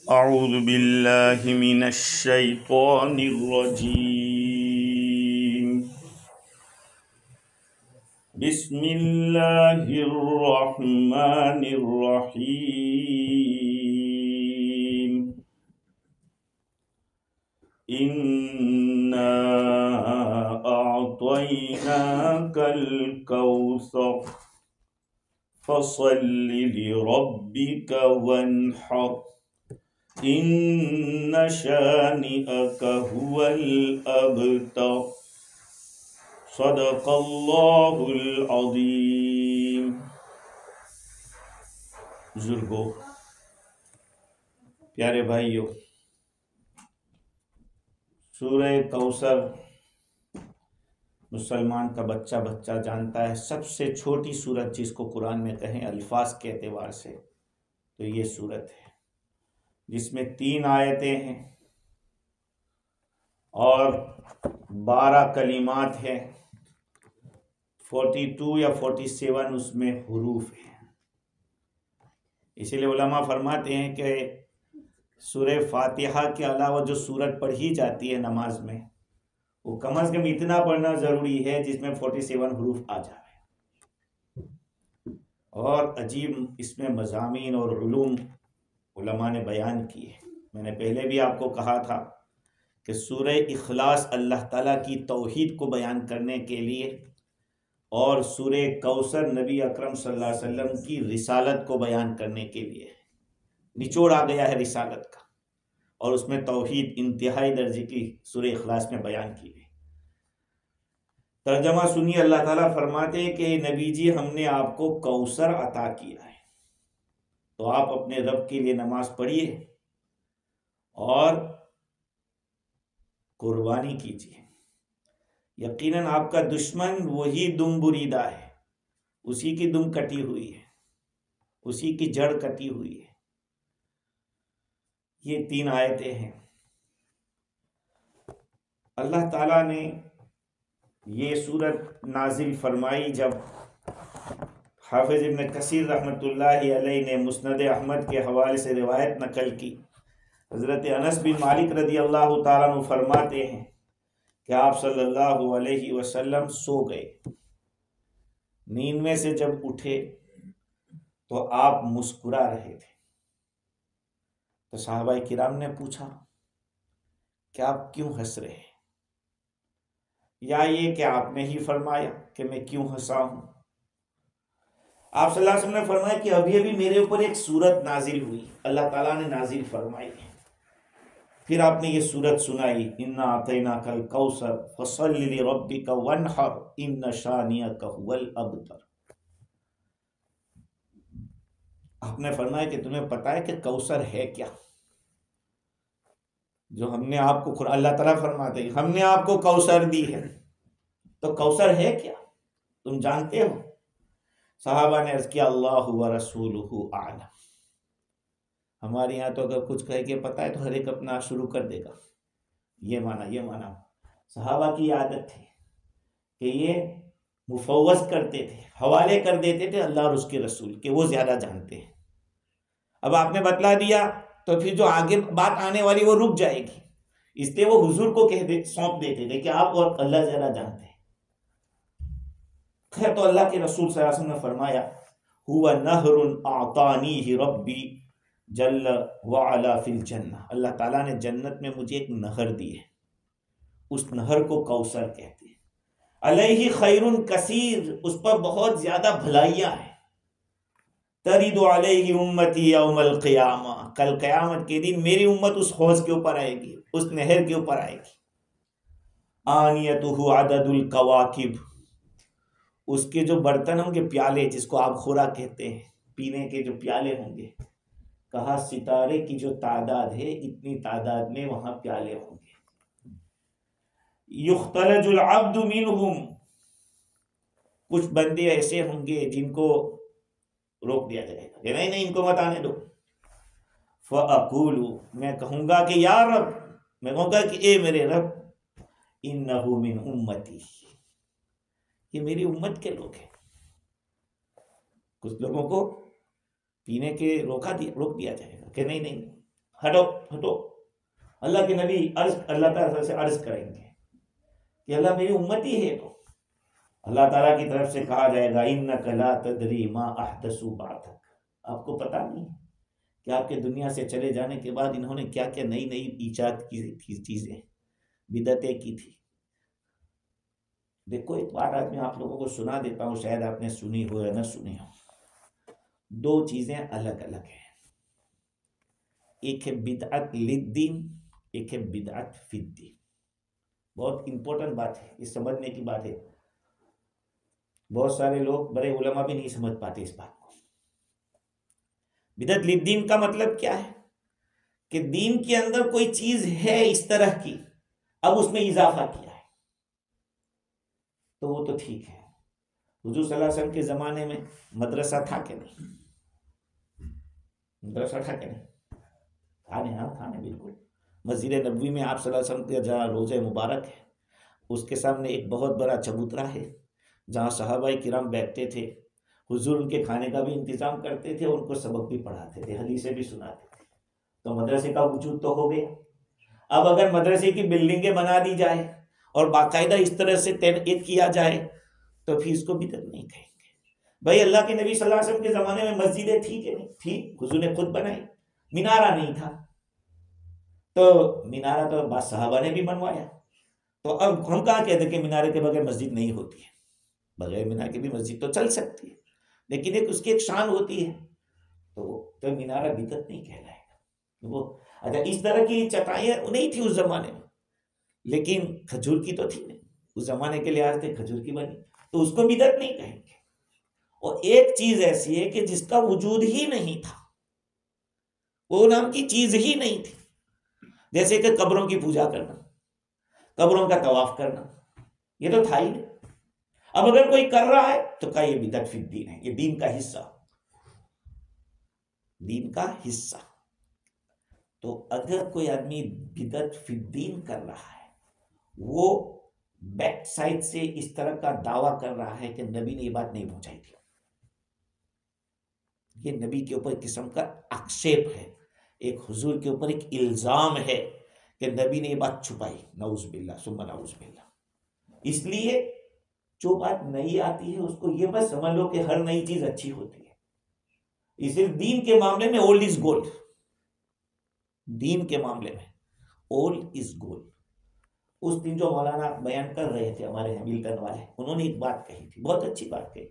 أعوذ بالله من الشيطان الرجيم. بسم الله الرحمن الرحيم. إنا أعطيناك الكوثر فصل لربك وانحر إن شانئك هو الأبتر صدق اللہ العظیم. بزرگوں، پیارے بھائیوں، سورہ کوثر مسلمان کا بچہ جانتا ہے. سب سے چھوٹی سورت جس کو قرآن میں کہیں الفاظ کے اعتبار سے تو یہ سورت ہے، جس میں 3 آیتیں ہیں اور 12 کلمات ہیں. 42 یا 47 اس میں حروف ہیں. اسی لیے علماء فرماتے ہیں کہ سورہ فاتحہ کے علاوہ جو سورت پڑھی جاتی ہے نماز میں، وہ کم از کم اتنا پڑھنا ضروری ہے جس میں 47 حروف آ جائے. اور عجیب اس میں مضامین اور علوم علماء نے بیان کیے. میں نے پہلے بھی آپ کو کہا تھا کہ سورہ اخلاص اللہ تعالیٰ کی توحید کو بیان کرنے کے لیے، اور سورہ کوثر نبی اکرم صلی اللہ علیہ وسلم کی رسالت کو بیان کرنے کے لیے. نچوڑ آ گیا ہے رسالت کا، اور اس میں توحید انتہائی درجے کی سورہ اخلاص میں بیان کی گئی. ترجمہ سنیے. اللہ تعالیٰ فرماتے ہیں کہ نبی جی، ہم نے آپ کو کوثر عطا کیا ہے، تو آپ اپنے رب کے لیے نماز پڑھیے اور قربانی کیجیے. یقیناً آپ کا دشمن وہی دم بریدہ ہے، اسی کی دم کٹی ہوئی ہے، اسی کی جڑ کٹی ہوئی ہے. یہ 3 آیتیں ہیں. اللہ تعالیٰ نے یہ سورت نازل فرمائی جب حافظ ابن کثیر رحمۃ اللہ علیہ نے مسند احمد کے حوالے سے روایت نقل کی. حضرت انس بن مالک رضی اللہ تعالیٰ عنہ فرماتے ہیں کہ آپ صلی اللہ علیہ وسلم سو گئے. نیند میں سے جب اٹھے تو آپ مسکرا رہے تھے. تو صحابہ کرام نے پوچھا کہ آپ کیوں ہنس رہے ہیں، یا یہ کہ آپ نے ہی فرمایا کہ میں کیوں ہنسا ہوں. آپ صلی اللہ علیہ وسلم نے فرمایا کہ ابھی میرے اوپر ایک سورت نازل ہوئی، اللہ تعالیٰ نے نازل فرمائی ہے. پھر آپ نے یہ سورت سنائی، انا اعطیناک الکوثر فصل لربک وانحر ان شانئک هو الابتر. آپ نے فرمایا کہ تمہیں پتہ ہے کہ کوثر ہے کیا؟ جو ہم نے آپ کو، اللہ تعالیٰ فرماتے ہیں ہم نے آپ کو کوثر دی ہے، تو کوثر ہے کیا تم جانتے ہو؟ صحابہ نے عرض کیا اللہ ورسولہ اعلم. ہمارے یہاں تو اگر کچھ کہہ کے پتہ ہے تو ہر ایک اپنا شروع کر دے گا، یہ مانا یہ مانا. صحابہ کی عادت تھی کہ یہ مفوض کرتے تھے، حوالے کر دیتے تھے اللہ اور اس کے رسول کہ وہ زیادہ جانتے ہیں. اب آپ نے بتلا دیا تو پھر جو آگے بات آنے والی وہ رک جائے گی، اس لیے وہ حضور کو سونپ دیتے تھے کہ آپ اور اللہ زیادہ جانتے ہیں. خیر، تو اللہ کے رسول صلی اللہ علیہ وسلم نے فرمایا هو نہر اعطانیہ ربی جل وعلا فی الجنہ. اللہ تعالیٰ نے جنت میں مجھے ایک نہر دی ہے، اس نہر کو کوثر کہتے ہیں. علیہ خیر کثیر، اس پر بہت زیادہ بھلائیاں ہیں. ترد علیہ امتی یوم القیامہ، کل قیامت کے دن میری امت اس حوض کے اوپر آئے گی، اس نہر کے اوپر آئے گی. آنیتہ عدد الکواکب، اس کے جو برتن ہوں گے، پیالے جس کو آپ خورا کہتے ہیں، پینے کے جو پیالے ہوں گے، کہا ستارے کی جو تعداد ہے اتنی تعداد میں وہاں پیالے ہوں گے. یختلج العبد منہم، کچھ بندے ایسے ہوں گے جن کو روک دیا جائے گا کہ نہیں ان کو مت آنے دو. فاقول، میں کہوں گا کہ یا رب، میں کہوں گا کہ اے میرے رب، انہ من امتی، یہ میری امت کے لوگ ہیں. کچھ لوگوں کو پینے کے روک دیا جائے گا کہ نہیں ہٹو ہٹو. اللہ کے نبی اللہ تعالیٰ سے عرض کریں گے کہ اللہ میری امتی ہے. تو اللہ تعالیٰ کی طرف سے کہا جائے گا انک لا تدری ما احدثوا بعدک، آپ کو پتہ نہیں کہ آپ کے دنیا سے چلے جانے کے بعد انہوں نے کیا کیا نئی نئی ایجاد کی تھی، چیزیں بدعتیں کی تھی. دیکھو ایک بات آج میں آپ لوگوں کو سنا دیتا ہوں، شاید آپ نے سنی ہو یا نہ سنی ہو. دو چیزیں الگ الگ ہیں، ایک ہے بدعت للدین، ایک ہے بدعت فی الدین. بہت امپورٹنٹ بات ہے، یہ سمجھنے کی بات ہے. بہت سارے لوگ بڑے علماء بھی نہیں سمجھ پاتے اس بات کو. بدعت للدین کا مطلب کیا ہے کہ دین کے اندر کوئی چیز ہے اس طرح کی، اب اس میں اضافہ کیا ہے تو وہ تو ٹھیک ہے. حضور صلی اللہ علیہ وسلم کے زمانے میں مدرسہ تھا کہ نہیں؟ مدرسہ تھا کہ نہیں؟ تھا نہیں. ہاں تھا نہیں، بالکل. مسجد نبوی میں آپ صلی اللہ علیہ وسلم کے جہاں روضہ مبارک ہے اس کے سامنے ایک بہت بڑا چبوترا ہے جہاں صحابہ کرام بیٹھتے تھے. حضور ان کے کھانے کا بھی انتظام کرتے تھے، ان کو سبق بھی پڑھاتے تھے، حدیثیں بھی سناتے تھے. تو مدرسے کا وجود تو ہو گیا. اب اگر مدرسے کی بلڈنگیں بنا دی جائے اور باقاعدہ اس طرح سے تنعید کیا جائے تو پھر اس کو بدعت نہیں کہیں گے. بھائی اللہ کے نبی صلی اللہ علیہ وسلم کے زمانے میں مسجدیں تھی کہ نہیں تھی؟ حضور نے خود بنائی. مینارہ نہیں تھا تو مینارہ تو بعض صحابہ نے بھی بنوایا. تو اب ہم کہاں کہتے کہ مینارے کے بغیر مسجد نہیں ہوتی ہے؟ بغیر مینار کے بھی مسجد تو چل سکتی ہے، لیکن ایک اس کی ایک شان ہوتی ہے. تو مینارہ بدعت نہیں کہلائے گا. وہ اچھا اس طرح کی چٹائیاں نہیں تھی اس زمانے میں، لیکن کھجور کی تو تھی نہیں. اس زمانے کے لحاظ سے کھجور کی بنی تو اس کو بدعت نہیں کہیں گے. اور ایک چیز ایسی ہے کہ جس کا وجود ہی نہیں تھا، وہ نام کی چیز ہی نہیں تھی، جیسے کہ قبروں کی پوجا کرنا، قبروں کا طواف کرنا، یہ تو تھا ہی نہیں. اب اگر کوئی کر رہا ہے تو کہا یہ بدعت فی الدین ہے، یہ دین کا حصہ، دین کا حصہ. تو اگر کوئی آدمی بدعت فی الدین کر رہا ہے، وہ بیک سائڈ سے اس طرح کا دعویٰ کر رہا ہے کہ نبی نے یہ بات نہیں پہنچائی تھی. یہ نبی کے اوپر قسم کا آکشیپ ہے، ایک حضور کے اوپر ایک الزام ہے کہ نبی نے یہ بات چھپائی. نعوذ باللہ ثم نعوذ باللہ. اس لیے جو بات نئی آتی ہے اس کو یہ بس سمجھ لو کہ ہر نئی چیز اچھی ہوتی ہے. اس لیے دین کے معاملے میں اولڈ از گولڈ. دین کے معاملے میں اولڈ از گولڈ. اس دن جو مولانا بیان کر رہے تھے ہمارے ہیملٹن والے، انہوں نے ایک بات کہی تھی، بہت اچھی بات کہی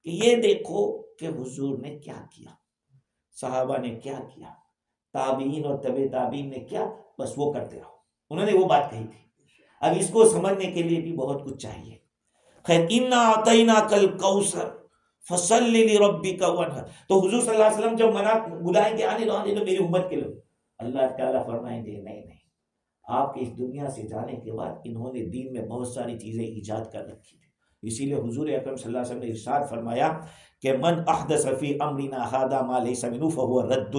کہ یہ دیکھو کہ حضور نے کیا کیا، صحابہ نے کیا کیا، تابعین اور تبع تابعین نے کیا، بس وہ کرتے رہو. انہوں نے وہ بات کہی تھی. اب اس کو سمجھنے کے لیے بھی بہت کچھ چاہیے. خیر انا اعطیناک الکوثر فصل لربک وانحر. تو حضور صلی اللہ علیہ وسلم جب بلائیں گے آنے دو میری امت کے لوگ، اللہ تعالیٰ فرمائیں گے نہیں، آپ کے اس دنیا سے جانے کے بعد انہوں نے دین میں بہت ساری چیزیں ایجاد کر رکھی تھی. اسی لیے حضور اکرم صلی اللہ علیہ وسلم نے ارشاد فرمایا کہ من احدث فی امرنا ھذا ما لیس منہ فہو رد.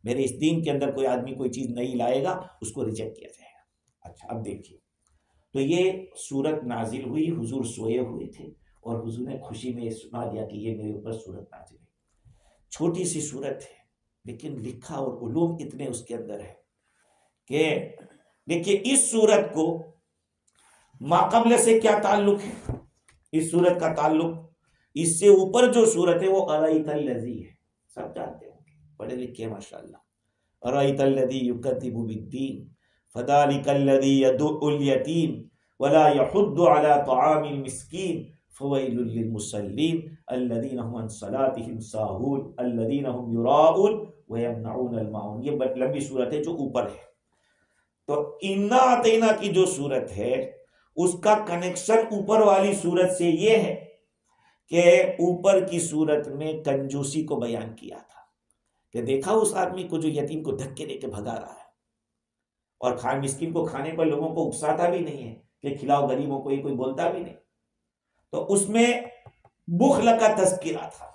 میرے اس دین کے اندر کوئی آدمی کوئی چیز نہیں لائے گا اس کو ریجیکٹ کیا جائے گا. اچھا اب دیکھیے، تو یہ سورت نازل ہوئی، حضور سوئے ہوئے تھے اور حضور نے خوشی میں سنا دیا کہ یہ میرے اوپر سورت نازل ہے. چھوٹی سی سورت ہے لیکن لکھا اور علوم اتنے اس کے اندر ہے کہ دیکھیے اس سورت کو ماقبل سے کیا تعلق ہے. اس سورت کا تعلق اس سے اوپر جو سورت ہے وہ ارایت الذی ہے، سب جانتے ہیں، پڑھے لکھے ہیں ماشاءاللہ. ارایت الذی یکذب بالدین فذلک الذی یدع الیتیم ولا یحض علی طعام المسکین فویل للمصلین الذین هم عن صلاتهم ساہون الذین هم یراؤون ویمنعون الماعون. یہ لمبی سورت ہے جو اوپر ہے. تو انا اعطینا کی جو سورت ہے اس کا کنیکشن اوپر والی سورت سے یہ ہے کہ اوپر کی سورت میں کنجوسی کو بیان کیا تھا کہ دیکھا اس آدمی کو جو یتیم کو دھکے دے کے بھگا رہا ہے اور مسکین کو کھانے پر لوگوں کو اکساتا بھی نہیں ہے کہ کھلاؤ غریبوں کو، یہ کوئی بولتا بھی نہیں. تو اس میں بخل کا تذکرہ تھا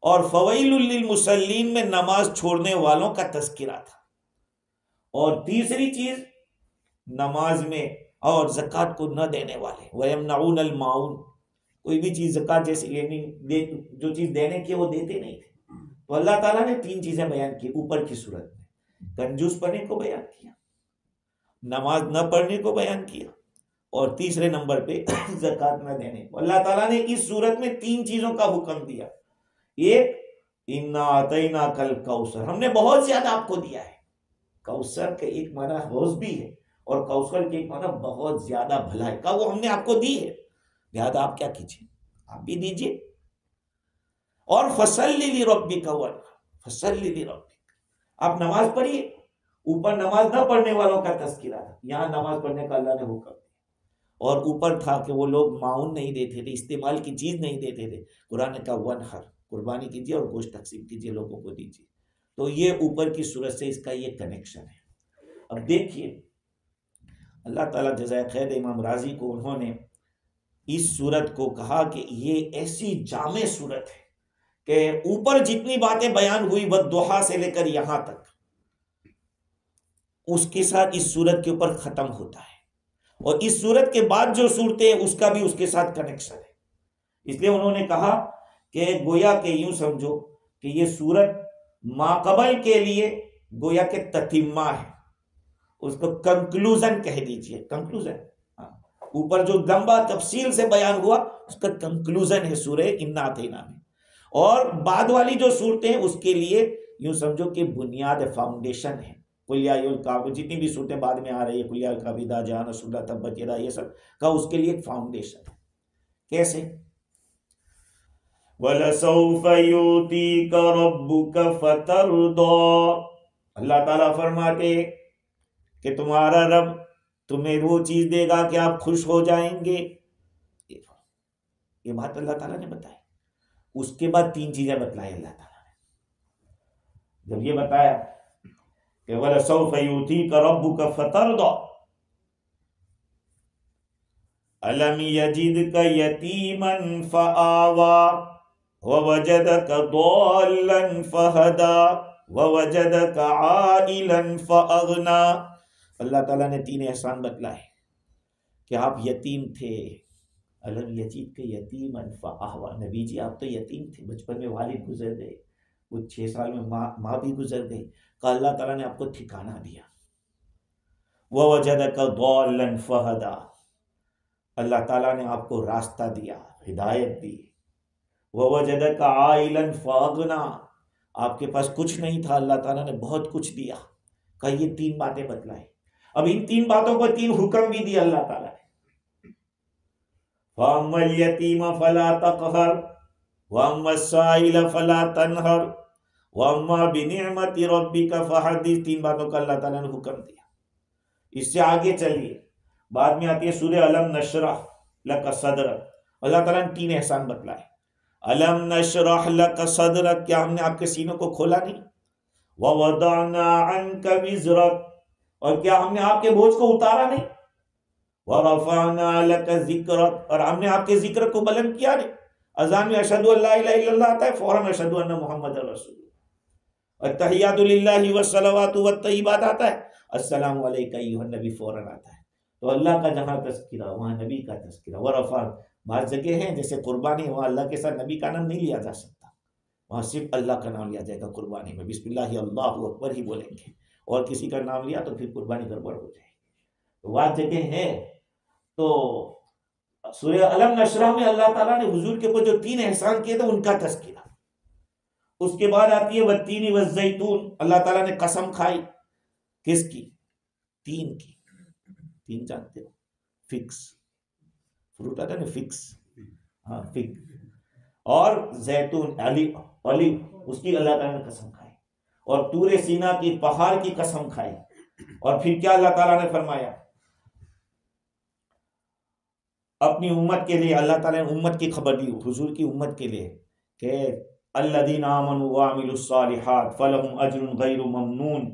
اور فویل للمصلین میں نماز چھوڑنے والوں کا تذکرہ تھا. اور تیسری چیز نماز میں اور زکوٰۃ کو نہ دینے والے، وَيَمْنَعُونَ الْمَاعُونَ، کوئی بھی چیز زکوٰۃ جیسے جو چیز دینے کی وہ دیتے نہیں تھے. تو اللہ تعالیٰ نے 3 چیزیں بیان کی اوپر کی صورت میں کنجوس پنے کو بیان کیا، نماز نہ پڑھنے کو بیان کیا، اور تیسرے نمبر پہ زکوٰۃ نہ دینے کو۔ اللہ تعالیٰ نے اس صورت میں 3 چیزوں کا حکم دیا۔ ایک، انا اعطیناک الکوثر، ہم نے بہت زیادہ آپ کو دیا ہے۔ کوثر کا ایک معنی حوض بھی ہے، اور کوثر کے ایک معنی بہت زیادہ بھلائی کا، وہ ہم نے آپ کو دی ہے، لہذا آپ کیا کیجیے، آپ بھی دیجیے۔ اور فصلی لربک وانحر، فصلی لربک، آپ نماز پڑھیے۔ اوپر نماز نہ پڑھنے والوں کا تذکرہ تھا، یہاں نماز پڑھنے کا اللہ نے حکم دیا۔ اور اوپر تھا کہ وہ لوگ معاون نہیں دیتے تھے، استعمال کی چیز نہیں دیتے تھے، قرآن نے کہا وانحر، قربانی کیجیے اور گوشت تقسیم کیجیے، لوگوں کو دیجیے۔ تو یہ اوپر کی صورت سے اس کا یہ کنیکشن ہے۔ اب دیکھیے اللہ تعالیٰ جزائے خیر امام راضی کو، انہوں نے اس صورت کو کہا کہ یہ ایسی جامع صورت ہے کہ اوپر جتنی باتیں بیان ہوئی والضحیٰ سے لے کر یہاں تک، اس کے ساتھ اس صورت کے اوپر ختم ہوتا ہے، اور اس صورت کے بعد جو صورتیں ہیں اس کا بھی اس کے ساتھ کنیکشن ہے۔ اس لیے انہوں نے کہا کہ گویا کہ یوں سمجھو کہ یہ صورت ماقبل کے لیے گویا کہ تتمہ ہے، اس کو کنکلوژن کہہ دیجئے، کنکلوژن، اوپر جو لمبا تفصیل سے بیان ہوا اس کا کنکلوژن ہے سورہ انا اعطیناک میں، اور بعد والی جو صورتیں اس کے لیے یوں سمجھو کہ بنیاد، فاؤنڈیشن ہے۔ قل یا ایھا الکافرون، جتنی بھی صورتیں بعد میں آ رہی ہے، قل یا الکافرون اذا جاء نصر اللہ تبت یدا، یہ سب کا اس کے لیے ایک فاؤنڈیشن ہے۔ کیسے؟ وَلَسَوْفَ يُؤْتِيكَ رَبُّكَ فَتَرْضَىٰ، اللہ تعالیٰ فرماتے کہ تمہارا رب تمہیں وہ چیز دے گا کہ آپ خوش ہو جائیں گے۔ یہ بات اللہ تعالیٰ نے بتائی۔ اس کے بعد 3 چیزیں بتلائی اللہ تعالیٰ نے۔ جب یہ بتایا کہ وَلَسَوْفَ يُؤْتِيكَ رَبُّكَ فَتَرْضَىٰ أَلَمْ يَجِدْكَ يَتِيمًا فَآوَىٰ وَوَجَدَكَ ضَالًّا فَهَدَىٰ وَوَجَدَكَ عَائِلًا فَأَغْنَىٰ۔ اللہ تعالیٰ نے 3 احسان بتلائے کہ آپ یتیم تھے، الم یجدک یتیما فآویٰ، نبی جی آپ تو یتیم تھے، بچپن میں والد گزر گئے، وہ 6 سال میں ماں بھی گزر گئی، کہ اللہ تعالیٰ نے آپ کو ٹھکانہ دیا۔ وَوَجَدَكَ ضَالًّا فَهَدَىٰ، اللہ تعالیٰ نے آپ کو راستہ دیا، ہدایت دی۔ وَوَجَدَكَ عَائِلًا فَأَغْنَىٰ، آپ کے پاس کچھ نہیں تھا، اللہ تعالیٰ نے بہت کچھ دیا۔ کہ یہ 3 باتیں بتلائیں۔ اب ان 3 باتوں کو 3 حکم بھی دیا اللہ تعالیٰ نے۔ فَأَمَّا الْيَتِيمَ فَلَا تَقْهَرْ وَأَمَّا السَّائِلَ فَلَا تَنْهَرْ وَأَمَّا بِنِعْمَةِ رَبِّكَ فَحَدِّثْ، 3 باتوں کا اللہ تعالیٰ نے حکم دیا۔ اس سے آگے چلیے، بعد میں آتی ہے سورہ الم نشرح لک صدرک، اللہ تعالیٰ نے 3 احسان بتلائے۔ الم نشرح لک صدرک، کیا ہم نے آپ کے سینوں کو کھولا نہیں؟ وَوَضَعْنَا عَنْكَ وِزْرَكَ، اور کیا ہم نے آپ کے بوجھ کو اتارا نہیں؟ وَرَفَعْنَا لَكَ ذِكْرَكَ، اور ہم نے آپ کے ذکر کو بلند کیا نہیں؟ اذان میں اشہدو ان لا الہ الا اللہ آتا ہے، فوراً اشہدو ان محمد رسول اللہ۔ التحیات للہ والصلوات والطیبات آتا ہے، السلام علیکہ ایھا النبی، فوراً آتا ہے۔ تو اللہ کا جہاں تذکرہ وہاں نبی کا تذکرہ۔ ورفع، بعض جگہ ہیں جیسے قربانی، وہاں اللہ کے ساتھ نبی کا نام نہیں لیا جا سکتا، وہاں صرف اللہ کا نام لیا جائے گا قربانی میں، بسم اللہ اللہ اکبر ہی بولیں گے، اور کسی کا نام لیا تو پھر قربانی گڑبڑ ہو جائے گی۔ تو بعض جگہ ہیں، تو سورہ الم نشرح میں اللہ تعالیٰ نے حضور کے اوپر جو 3 احسان کیے تھے ان کا تذکرہ۔ اس کے بعد آتی ہے والتین والزیتون، اللہ تعالیٰ نے قسم کھائی، کس کی؟ 3 کی۔ 3 جانتے ہو، فکس فروٹ آتا ہے نا، فکس، ہاں فگ، اور زیتون، اولیو، اس کی اللہ تعالیٰ نے قسم کھائی، اور طور سینا کی پہاڑ کی قسم کھائی۔ اور پھر کیا اللہ تعالیٰ نے فرمایا اپنی امت کے لیے؟ اللہ تعالیٰ نے امت کی خبر دی، حضور کی امت کے لیے، کہ الذین آمنوا وعملوا الصالحات فلہم اجر غیر ممنون۔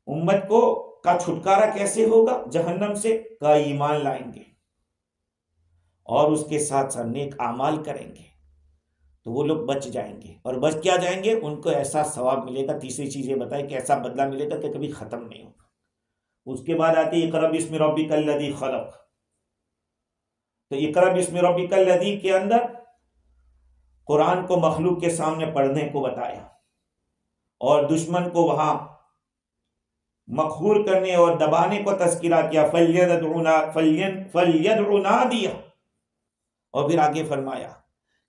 امت کو کا چھٹکارا کیسے ہوگا جہنم سے؟ کا ایمان لائیں گے اور اس کے ساتھ ساتھ نیک اعمال کریں گے تو وہ لوگ بچ جائیں گے، اور بچ کیا جائیں گے؟ ان کو ایسا ثواب ملے گا، تیسری چیز یہ بتائی کہ ایسا بدلہ ملے گا کہ کبھی ختم نہیں ہوگا۔ اس کے بعد آتی ہے اقرأ باسم ربک الذی خلق، تو اقرأ باسم ربک الذی کے اندر قرآن کو مخلوق کے سامنے پڑھنے کو بتایا، اور دشمن کو وہاں مقہور کرنے اور دبانے کو تذکرہ کیا، فَلْيَدْعُ نَادِيَهُ، اور پھر آگے فرمایا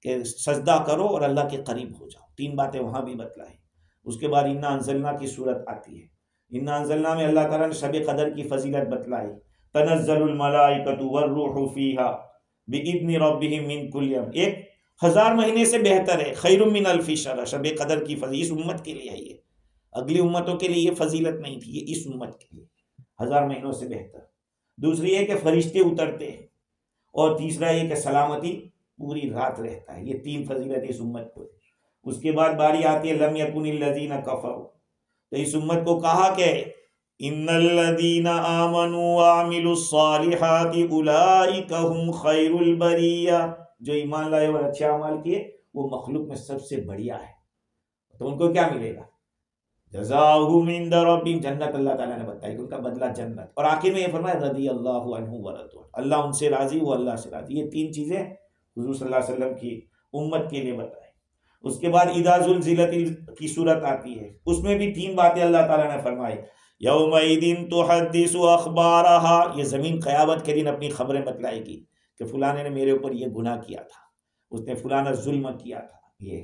کہ سجدہ کرو اور اللہ کے قریب ہو جاؤ، تین باتیں وہاں بھی بتلائیں۔ اس کے بعد اِنَّا أَنزَلْنَا کی صورت آتی ہے، اِنَّا أَنزَلْنَا میں اللہ تعالیٰ نے شب قدر کی فضیلت بتلائی، تنزل الملائکۃ والروح فیہا بإذن ربہم من کل امر، 1000 مہینے سے بہتر ہے، خیر من الف شہر، شب قدر کی فضیلت اس امت کے لیے ہے، یہ اگلی امتوں کے لیے یہ فضیلت نہیں تھی، یہ اس امت کے لیے 1000 مہینوں سے بہتر۔ دوسری ہے کہ فرشتے اترتے ہیں، اور تیسرا یہ کہ سلامتی پوری رات رہتا ہے، یہ 3 فضیلت اس امت کو ہے۔ اس کے بعد باری آتی ہے لم یکن الذین کفروا، تو اس امت کو کہا کہ ان الذین آمنوا وعملوا الصالحات اولئک هم خیر البریہ، جو ایمان لائے اور اچھے اعمال کیے وہ مخلوق میں سب سے بڑھیا ہے، تو ان کو کیا ملے گا؟ جزاؤہم عند ربہم، جنت اللہ تعالیٰ نے بتائی کہ ان کا بدلہ جنت، اور آخر میں یہ فرمایا رضی اللہ عنہ ورضوا، اللہ ان سے راضی، وہ اللہ سے راضی۔ یہ 3 چیزیں حضور صلی اللہ علیہ وسلم کی امت کے لیے بتائی۔ اس کے بعد اذا زلزلت کی صورت آتی ہے، اس میں بھی 3 باتیں اللہ تعالیٰ نے فرمائی، یومئذ تحدث اخبارها، یہ زمین قیامت کے دن اپنی خبریں بتلائے گی کہ فلانے نے میرے اوپر یہ گناہ کیا تھا، اس نے فلانا ظلم کیا تھا، یہ۔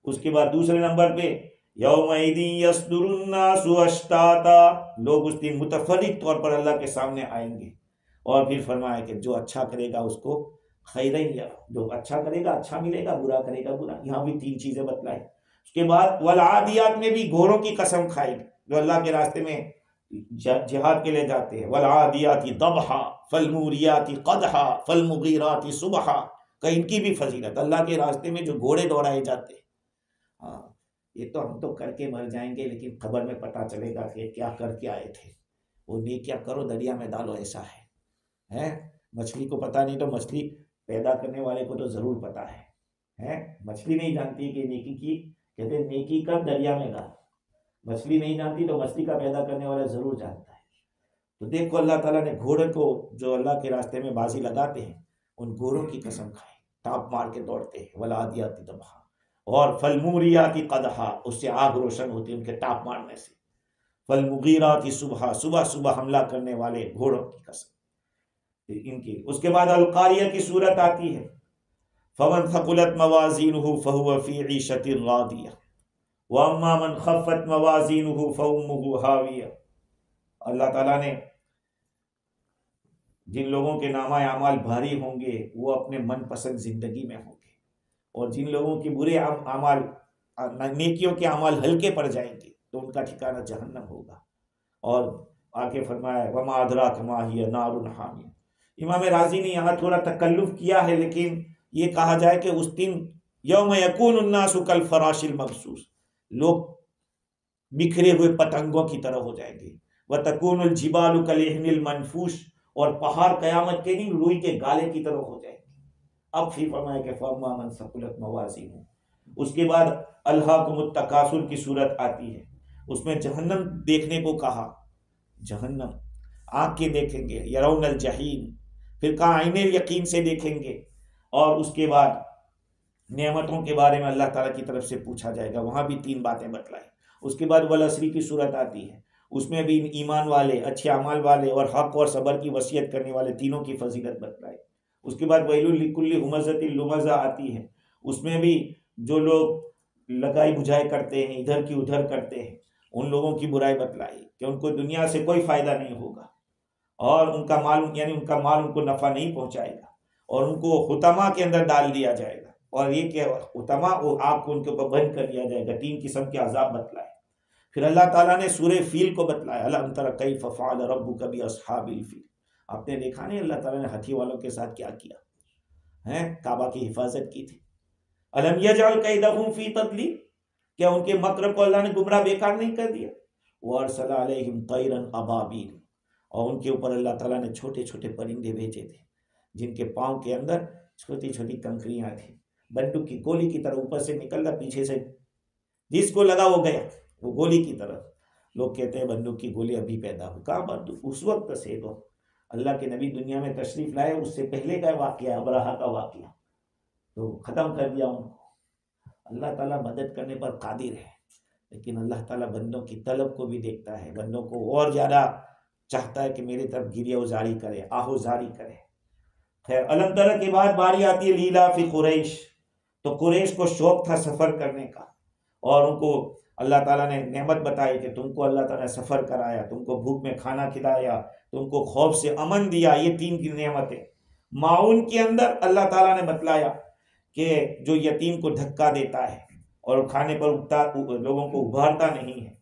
اس کے بعد دوسرے نمبر پہ یومئذ یصدر الناس اشتاتا، لوگ اس دن متفرق طور پر اللہ کے سامنے آئیں گے، اور پھر فرمایا کہ جو اچھا کرے گا اس کو خیرین یا، جو اچھا کرے گا اچھا ملے گا، برا کرے گا برا، یہاں بھی 3 چیزیں بتلائیں۔ اس کے بعد والعادیات میں بھی گھوڑوں کی قسم کھائی، جو اللہ کے راستے میں جہاد کے لیے جاتے ہیں، والعادیات ضبحا فالموریات قدحا فالمغیرات صبحا، کہ ان کی بھی فضیلت، اللہ کے راستے میں جو گھوڑے دوڑائے جاتے ہیں، ہاں یہ تو ہم تو کر کے مر جائیں گے، لیکن قبر میں پتہ چلے گا کہ کیا کر کے آئے تھے، وہ نیکیاں کرو دریا میں ڈالو، ایسا ہے۔ مچھلی کو پتہ نہیں تو مچھلی پیدا کرنے والے کو تو ضرور پتہ ہے، مچھلی نہیں جانتی کہ نیکی کی، کہتے ہیں نیکی کر دریا میں ڈال، مچھلی نہیں جانتی تو مچھلی کا پیدا کرنے والا ضرور جانتا ہے۔ تو دیکھو اللہ تعالیٰ نے گھوڑے کو جو اللہ کے راستے میں بازی لگاتے ہیں ان گھوڑوں کی قسم کھائی، ٹاپ مار کے دوڑتے ہیں، والعادیات ضبحا، اور فالموریات قدحا، اس سے آگ روشن ہوتی ہے ان کے ٹاپ مارنے سے، فالمغیرات صبحا، صبح صبح حملہ کرنے والے گھوڑوں کی قسم ان کی۔ اس کے بعد القاریہ کی صورت آتی ہے، فمن ثقلت موازینہ فہو فی عیشۃ راضیہ واما من خفت موازینہ فامہ ہاویہ، اللہ تعالیٰ نے جن لوگوں کے نامہ اعمال بھاری ہوں گے وہ اپنے من پسند زندگی میں ہوں گے، اور جن لوگوں کے برے اعمال، نیکیوں کے اعمال ہلکے پڑ جائیں گے تو ان کا ٹھکانہ جہنم ہوگا۔ اور آگے فرمایا وما ادراک ما ہی نار حامیہ۔ امام رازی نے یہاں تھوڑا تکلف کیا ہے، لیکن یہ کہا جائے کہ اس دن یوم یکون الناس کالفراش المبثوث، لوگ بکھرے ہوئے پتنگوں کی طرح ہو جائیں گے، وتکون الجبال کالعہن المنفوش، اور پہاڑ قیامت کے دن روئی کے گالے کی طرح ہو جائیں گے۔ اب پھر فرمایا کہ فاما من ثقلت موازینہ۔ اس کے بعد الہاکم التکاثر کی صورت آتی ہے، اس میں جہنم دیکھنے کو کہا، جہنم آنکھ کے دیکھیں گے، یرون الجحیم، پھر کہا عین الیقین سے دیکھیں گے، اور اس کے بعد نعمتوں کے بارے میں اللہ تعالیٰ کی طرف سے پوچھا جائے گا، وہاں بھی 3 باتیں بتلائیں۔ اس کے بعد والعصر کی صورت آتی ہے، اس میں بھی ایمان والے، اچھے اعمال والے اور حق اور صبر کی وصیت کرنے والے تینوں کی فضیلت بتلائی۔ اس کے بعد ویل لکل ہمزۃ لمزہ آتی ہے، اس میں بھی جو لوگ لگائی بجھائی کرتے ہیں، ادھر کی ادھر کرتے ہیں، ان لوگوں کی برائی بتلائی کہ ان کو دنیا سے کوئی فائدہ نہیں ہوگا، اور ان کا مال ان کو نفع نہیں پہنچائے گا، اور ان کو حطمہ کے اندر ڈال دیا جائے گا، اور یہ کہ حطمہ اور آگ کو ان کے اوپر بند کر دیا جائے گا۔ 3 قسم کے عذاب بتلائے۔ پھر اللہ تعالیٰ نے سورہ فیل کو بتلایا، الم تر کیف فعل ربک باصحاب الفیل، آپ نے دیکھا نہیں اللہ تعالیٰ نے ہاتھی والوں کے ساتھ کیا کیا ہے، کعبہ کی حفاظت کی تھی۔ الم یجعل کیدہم فی تضلیل، کیا ان کے مکر کو اللہ نے گمراہ بیکار نہیں کر دیا؟ وارسل علیہم طیرا ابابیل، اور ان کے اوپر اللہ تعالیٰ نے چھوٹے چھوٹے پرندے بھیجے تھے جن کے پاؤں کے اندر چھوٹی چھوٹی کنکریاں تھیں، بندوق کی گولی کی طرح اوپر سے نکلتا، پیچھے سے جس کو لگا وہ گیا، وہ گولی کی طرح۔ لوگ کہتے ہیں بندوق کی گولی ابھی پیدا ہو، کہاں بندوق، اس وقت سے تو اللہ کے نبی دنیا میں تشریف لائے، اس سے پہلے کا واقعہ، ابرہہ کا واقعہ، تو ختم کر دیا ان کو۔ اللہ تعالیٰ مدد کرنے پر قادر ہے، لیکن اللہ تعالیٰ بندوں کی طلب کو بھی دیکھتا ہے، بندوں کو اور زیادہ چاہتا ہے کہ میری طرف گریہ وزاری کرے، آہوزاری کرے۔ خیر، الم تر کے بعد باری آتی ہے لیلا فی قریش۔ تو قریش کو شوق تھا سفر کرنے کا، اور ان کو اللہ تعالیٰ نے نعمت بتائی کہ تم کو اللہ تعالیٰ نے سفر کرایا، تم کو بھوک میں کھانا کھلایا، تم کو خوف سے امن دیا، یہ 3 کی نعمتیں۔ معاون کے اندر اللہ تعالیٰ نے بتلایا کہ جو یتیم کو دھکا دیتا ہے اور کھانے پر لوگوں کو ابھارتا نہیں ہے۔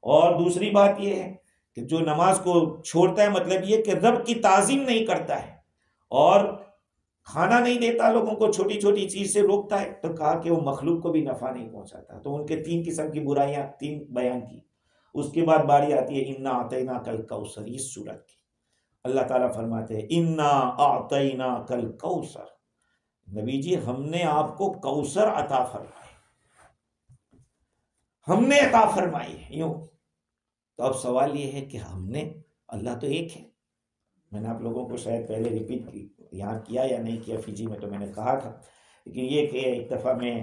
اور دوسری بات یہ ہے کہ جو نماز کو چھوڑتا ہے، مطلب یہ کہ رب کی تعظیم نہیں کرتا ہے اور کھانا نہیں دیتا لوگوں کو، چھوٹی چھوٹی چیز سے روکتا ہے، تو کہا کہ وہ مخلوق کو بھی نفع نہیں پہنچاتا۔ تو ان کے 3 قسم کی برائیاں 3 بیان کی۔ اس کے بعد باری آتی ہے انا اعطیناک الکوثر، اس سورت کی اللہ تعالیٰ فرماتے ہیں انا اعطیناک الکوثر، نبی جی ہم نے آپ کو کوثر عطا فرمائی، ہم نے عطا فرمائی ہے یوں۔ تو اب سوال یہ ہے کہ ہم نے، اللہ تو ایک ہے، میں نے آپ لوگوں کو شاید پہلے ریپیٹ کی، یہاں کیا یا نہیں کیا، فجی میں تو میں نے کہا تھا، لیکن یہ کہ ایک دفعہ میں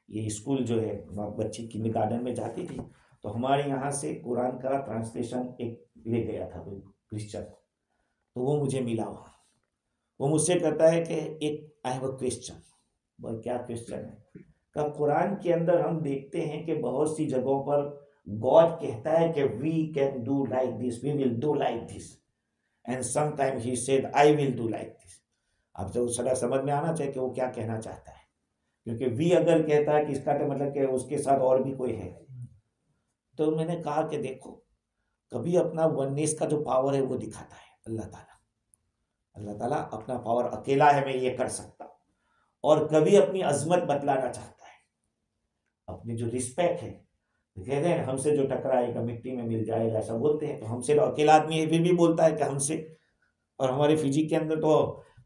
یہ اسکول جو ہے بچی کنڈر گارڈن میں جاتی تھی، تو ہمارے یہاں سے قرآن کا ٹرانسلیشن ایک لے گیا تھا کوئی کرسچن، تو وہ مجھے ملا وہاں، وہ مجھ سے کہتا ہے کہ ایک آئی ہیو اے کویسچن۔ بول کیا کویسچن ہے؟ کہ قرآن کے اندر ہم دیکھتے ہیں کہ بہت سی جگہوں پر گاڈ کہتا ہے کہ we can do like this, we will do like this, and some time he said I will do like this. اب تو سدا سمجھ میں آنا چاہیے کہ وہ کیا کہنا چاہتا ہے، کیونکہ وی اگر کہتا ہے کہ اس کا مطلب کہ اس کے ساتھ اور بھی کوئی ہے۔ تو میں نے کہا کہ دیکھو، کبھی اپنا ونیس کا جو پاور ہے وہ دکھاتا ہے اللہ تعالیٰ، اللہ تعالیٰ اپنا پاور اکیلا ہے، میں یہ کر سکتا، اور کبھی اپنی عظمت بتلانا چاہتا ہے، اپنی جو رسپیکٹ ہے، کہتے ہیں ہم سے جو ٹکرائے گا مٹی میں مل جائے گا، ایسا بولتے ہیں، تو ہم سے اکیلا آدمی ہے پھر بھی بولتا ہے کہ ہم سے، اور ہمارے فجی کے اندر تو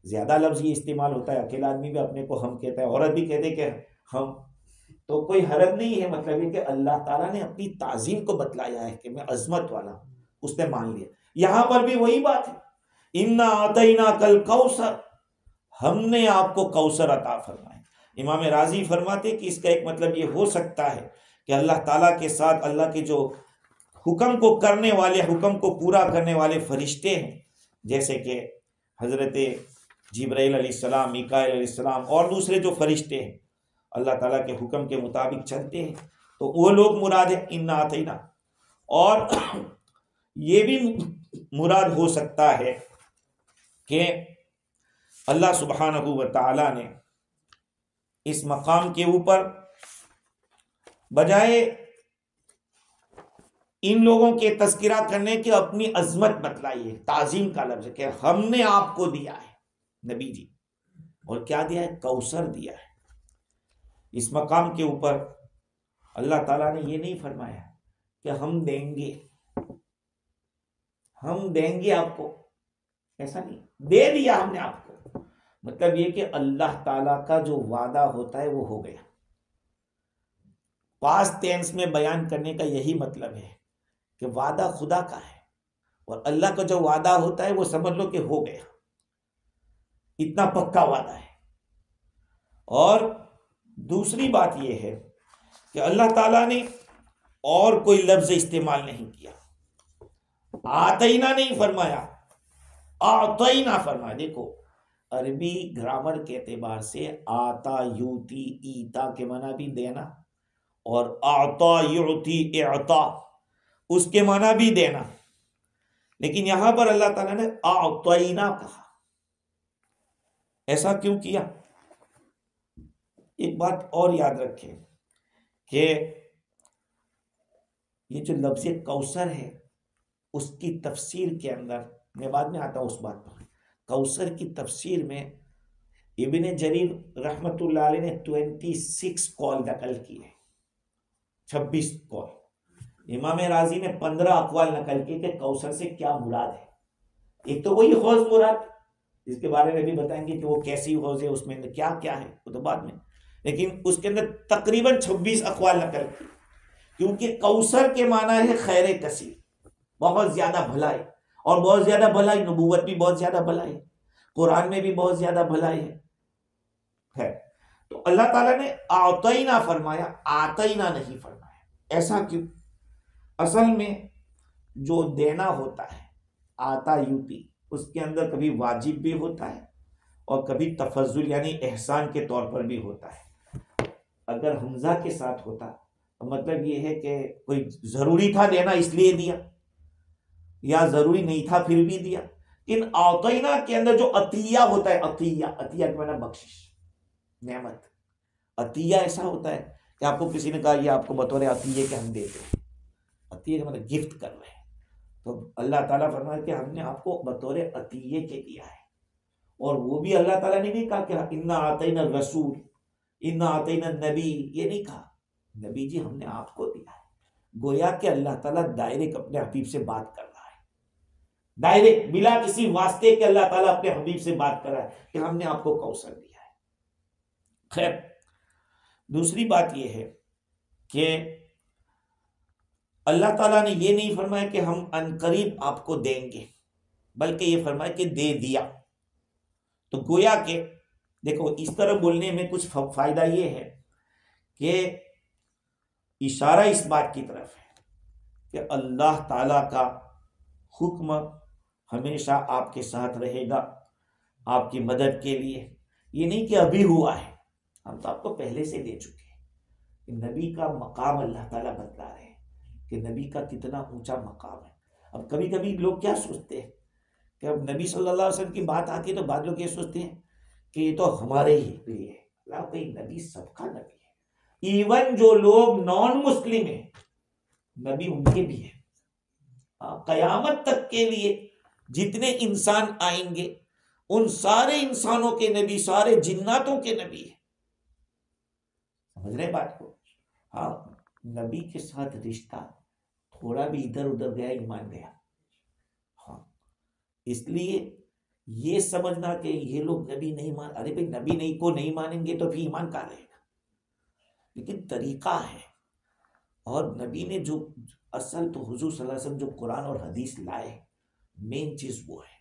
زیادہ لفظ یہ استعمال ہوتا ہے، اکیلا آدمی بھی اپنے کو ہم کہتا ہے، عورت بھی کہتے کہ ہم، تو کوئی حرج نہیں ہے، مطلب یہ کہ اللہ تعالیٰ نے اپنی تعظیم کو بتلایا ہے کہ میں عظمت والا ہوں، اس نے مان لیا۔ یہاں پر بھی وہی بات ہے، انا اعطیناک الکوثر، ہم نے آپ کو کوثر عطا فرمایا۔ امام راضی فرماتے کہ اس کا ایک مطلب یہ ہو سکتا ہے کہ اللہ تعالیٰ کے ساتھ اللہ کے جو حکم کو کرنے والے، حکم کو پورا کرنے والے فرشتے ہیں، جیسے کہ حضرت جبرائیل علیہ السلام، میکائیل علیہ السلام اور دوسرے جو فرشتے ہیں اللہ تعالیٰ کے حکم کے مطابق چلتے ہیں، تو وہ لوگ مراد ہے انا اعطینا۔ اور یہ بھی مراد ہو سکتا ہے کہ اللہ سبحانہ و تعالیٰ نے اس مقام کے اوپر بجائے ان لوگوں کے تذکرہ کرنے کے اپنی عظمت بتلائی ہے، تعظیم کا لفظ ہے کہ ہم نے آپ کو دیا ہے نبی جی، اور کیا دیا ہے؟ کوثر دیا ہے۔ اس مقام کے اوپر اللہ تعالیٰ نے یہ نہیں فرمایا کہ ہم دیں گے، ہم دیں گے آپ کو، ایسا نہیں، دے دیا ہم نے آپ کو، مطلب یہ کہ اللہ تعالیٰ کا جو وعدہ ہوتا ہے وہ ہو گیا۔ پاسٹ ٹینس میں بیان کرنے کا یہی مطلب ہے کہ وعدہ خدا کا ہے، اور اللہ کا جو وعدہ ہوتا ہے وہ سمجھ لو کہ ہو گیا، اتنا پکا وعدہ ہے۔ اور دوسری بات یہ ہے کہ اللہ تعالیٰ نے اور کوئی لفظ استعمال نہیں کیا، آتینا نہیں فرمایا، آتینا فرمایا۔ دیکھو عربی گرامر کے اعتبار سے آتا یوتی ایتا کے معنی بھی دینا، اور آتا یعطی اعطا اس کے معنی بھی دینا، لیکن یہاں پر اللہ تعالیٰ نے آتینا کہا۔ ایسا کیوں کیا؟ ایک بات اور یاد رکھیں کہ یہ جو لفظ کوثر ہے اس کی تفسیر کے اندر، میں بعد میں آتا ہوں اس بات پر، کوثر کی تفسیر میں ابن جریر رحمت اللہ علیہ نے 26 قول نقل کی ہے، 26 قول۔ امام راضی نے 15 اقوال نقل کیے کہ کوثر سے کیا مراد ہے۔ ایک تو وہی حوض مراد، جس کے بارے میں بھی بتائیں گے کہ وہ کیسی حوض ہے، اس میں کیا کیا ہے، وہ تو بعد میں، لیکن اس کے اندر تقریباً 26 اقوال نقل کی، کیونکہ کوثر کے معنی ہے خیر کثیر، بہت زیادہ بھلائی، اور بہت زیادہ بھلائی، نبوت بھی بہت زیادہ بھلائی ہے، قرآن میں بھی بہت زیادہ بھلائی ہے۔ تو اللہ تعالیٰ نے آتینا فرمایا، آتینا نہیں فرمایا۔ ایسا کیوں؟ اصل میں جو دینا ہوتا ہے آتا یوتی، اس کے اندر کبھی واجب بھی ہوتا ہے اور کبھی تفضل یعنی احسان کے طور پر بھی ہوتا ہے۔ اگر حمزہ کے ساتھ ہوتا تو مطلب یہ ہے کہ کوئی ضروری تھا دینا اس لیے دیا، یا ضروری نہیں تھا پھر بھی دیا۔ ان اعطینا کے اندر جو عطیہ ہوتا ہے، عطیہ کے معنی بخشش، نعمت۔ عطیہ ایسا ہوتا ہے کہ آپ کو کسی نے کہا یہ آپ کو بطور عطیے کے ہم دیتے ہیں، عطیے کا مطلب گفٹ کر رہے ہیں، تو اللہ تعالیٰ فرمایا کہ ہم نے آپ کو بطور عطیے کے دیا ہے۔ اور وہ بھی اللہ تعالیٰ نے نہیں کہا کہ انا اعطینا الرسول، انا اعطینا النبی، یہ نہیں کہا، نبی جی ہم نے آپ کو دیا ہے۔ گویا کہ اللہ تعالیٰ ڈائریکٹ اپنے حبیب سے بات کر رہا ہے، ڈائریکٹ بلا کسی واسطے کے اللہ تعالیٰ اپنے حبیب سے بات کر رہا ہے کہ ہم نے آپ کو کوثر دیا ہے۔ خیر، دوسری بات یہ ہے کہ اللہ تعالیٰ نے یہ نہیں فرمایا کہ ہم عنقریب آپ کو دیں گے، بلکہ یہ فرمایا کہ دے دیا۔ تو گویا کہ دیکھو اس طرح بولنے میں کچھ فائدہ یہ ہے کہ اشارہ اس بات کی طرف ہے کہ اللہ تعالیٰ کا حکم ہمیشہ آپ کے ساتھ رہے گا آپ کی مدد کے لیے۔ یہ نہیں کہ ابھی ہوا ہے، ہم تو آپ کو پہلے سے دے چکے ہیں۔ نبی کا مقام اللہ تعالیٰ بتلا رہے ہیں کہ نبی کا کتنا اونچا مقام ہے۔ اب کبھی کبھی لوگ کیا سوچتے ہیں کہ اب نبی صلی اللہ علیہ وسلم کی بات آتی ہے تو بعض لوگ یہ سوچتے ہیں کہ یہ تو ہمارے ہی لیے ہے۔ اللہ کوئی نبی سب کا نبی ہے، ایون جو لوگ نان مسلم ہیں نبی ان کے بھی ہیں۔ قیامت تک کے لیے جتنے انسان آئیں گے ان سارے انسانوں کے نبی سارے جناتوں کے نبی ہیں۔ سمجھ رہے بات کو؟ ہاں، نبی کے ساتھ رشتہ تھوڑا بھی ادھر ادھر گیا ایمان گیا۔ ہاں، اس لیے یہ سمجھنا کہ یہ لوگ نبی نہیں مان، ارے بھائی نبی نہیں کو نہیں مانیں گے تو پھر ایمان کہاں رہے گا؟ لیکن طریقہ ہے، اور نبی نے جو اصل تو حضور صلی اللہ علیہ وسلم جو قرآن اور حدیث لائے مین چیز وہ ہے۔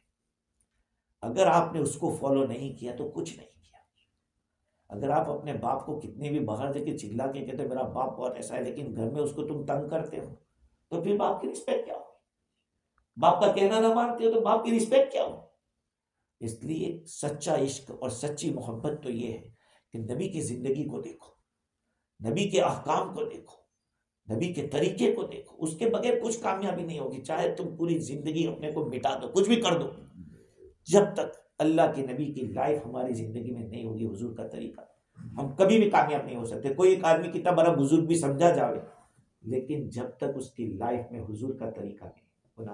اگر آپ نے اس کو فالو نہیں کیا تو کچھ نہیں کیا۔ اگر آپ اپنے باپ کو کتنے بھی باہر جا کے چلا کے کہتے میرا باپ بہت ایسا ہے لیکن گھر میں اس کو تم تنگ کرتے ہو تو پھر باپ کی رسپیکٹ کیا ہو؟ باپ کا کہنا نہ مانتے ہو تو باپ کی رسپیکٹ کیا ہو؟ اس لیے سچا عشق اور سچی محبت تو یہ ہے کہ نبی کی زندگی کو دیکھو، نبی کے احکام کو دیکھو، نبی کے طریقے کو دیکھو، اس کے بغیر کچھ کامیابی نہیں ہوگی۔ چاہے تم پوری زندگی اپنے کو مٹا دو، کچھ بھی کر دو، جب تک اللہ کے نبی کی لائف ہماری زندگی میں نہیں ہوگی، حضور کا طریقہ، ہم کبھی بھی کامیاب نہیں ہو سکتے۔ کوئی ایک آدمی کتنا بڑا بزرگ بھی سمجھا جاوے لیکن جب تک اس کی لائف میں حضور کا طریقہ نہیں ہونا۔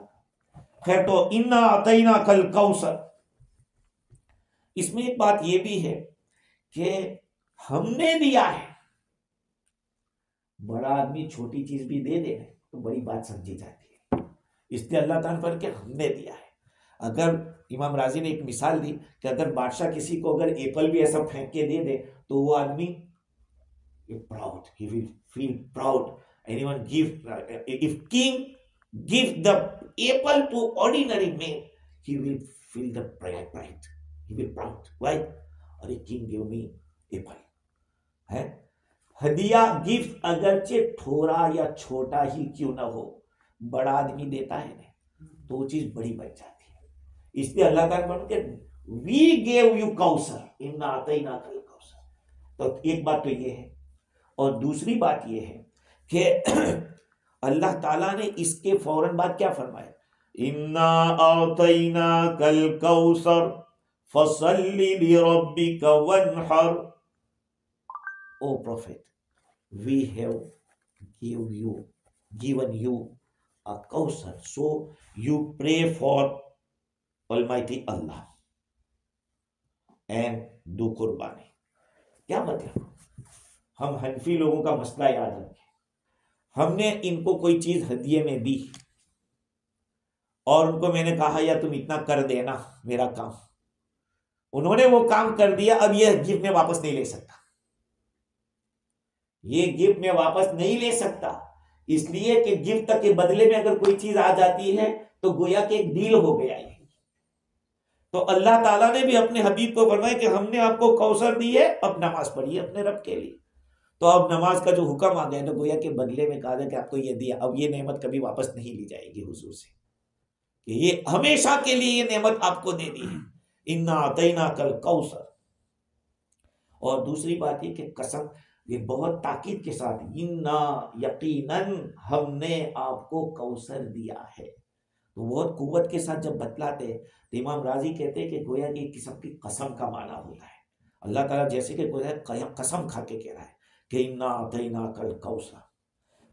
خیر، تو انا اعطیناک الکوثر، اس میں ایک بات یہ بھی ہے کہ ہم نے دیا ہے۔ بڑا آدمی چھوٹی چیز بھی دے دے تو بڑی بات سمجھی جاتی ہے، اس لیے اللہ تعالیٰ پر کہ ہم نے دیا ہے۔ اگر امام راضی نے ایک مثال دی کہ اگر بادشاہ کسی کو اگر ایپل بھی ایسا پھینک کے دے دے تو وہ آدمی proud, he will feel proud. Anyone if king give the apple to ordinary man, he will feel the pride. He will proud. Why? اور king give me apple. ہے ہدیہ گفٹ اگرچہ تھوڑا یا چھوٹا ہی کیوں نہ ہو، بڑا آدمی دیتا ہے نا تو وہ چیز بڑی بن جاتی ہے۔ اس لیے اللہ تعالیٰ فرماتے ہیں we gave you کوثر، انا اعطیناک الکوثر۔ تو ایک بات تو یہ ہے، اور دوسری بات یہ ہے کہ اللہ تعالیٰ نے اس کے فوراً بعد کیا فرمایا؟ انا اعطیناک الکوثر فصل لربک وانحر۔ او prophet, we have given you a Kausar, so you pray for Almighty Allah and do قربانی۔ کیا مطلب؟ ہم حنفی لوگوں کا مسئلہ یاد رکھیں، ہم نے ان کو کوئی چیز ہدیے میں دی اور ان کو میں نے کہا یا تم اتنا کر دینا میرا کام، انہوں نے وہ کام کر دیا، اب یہ گفٹ میں واپس نہیں لے سکتا، یہ گفٹ میں واپس نہیں لے سکتا، اس لیے کہ گفٹ کے بدلے میں اگر کوئی چیز آ جاتی ہے تو گویا کہ ایک ڈیل ہو گیا ہے۔ تو اللہ تعالیٰ نے بھی اپنے حبیب کو فرمایا کہ ہم نے آپ کو کوثر دی ہے، اب نماز پڑھیے اپنے رب کے لیے۔ تو اب نماز کا جو حکم آ گیا نا، گویا کہ بدلے میں کہا گیا کہ آپ کو یہ دیا، اب یہ نعمت کبھی واپس نہیں لی جائے گی حضور سے، کہ یہ ہمیشہ کے لیے یہ نعمت آپ کو دے دی ہے، انا اعطیناک الکوثر۔ اور دوسری بات یہ کہ قسم، یہ بہت تاکید کے ساتھ، انا یقیناً ہم نے آپ کو کوثر دیا ہے، تو بہت قوت کے ساتھ جب بتلاتے ہیں تو امام راضی کہتے ہیں کہ گویا کہ ایک قسم کی قسم کا معنی ہوتا ہے، اللہ تعالیٰ جیسے کہ گویا قسم کھا کے کہہ رہا ہے کہ انا اعطیناک الکوثر۔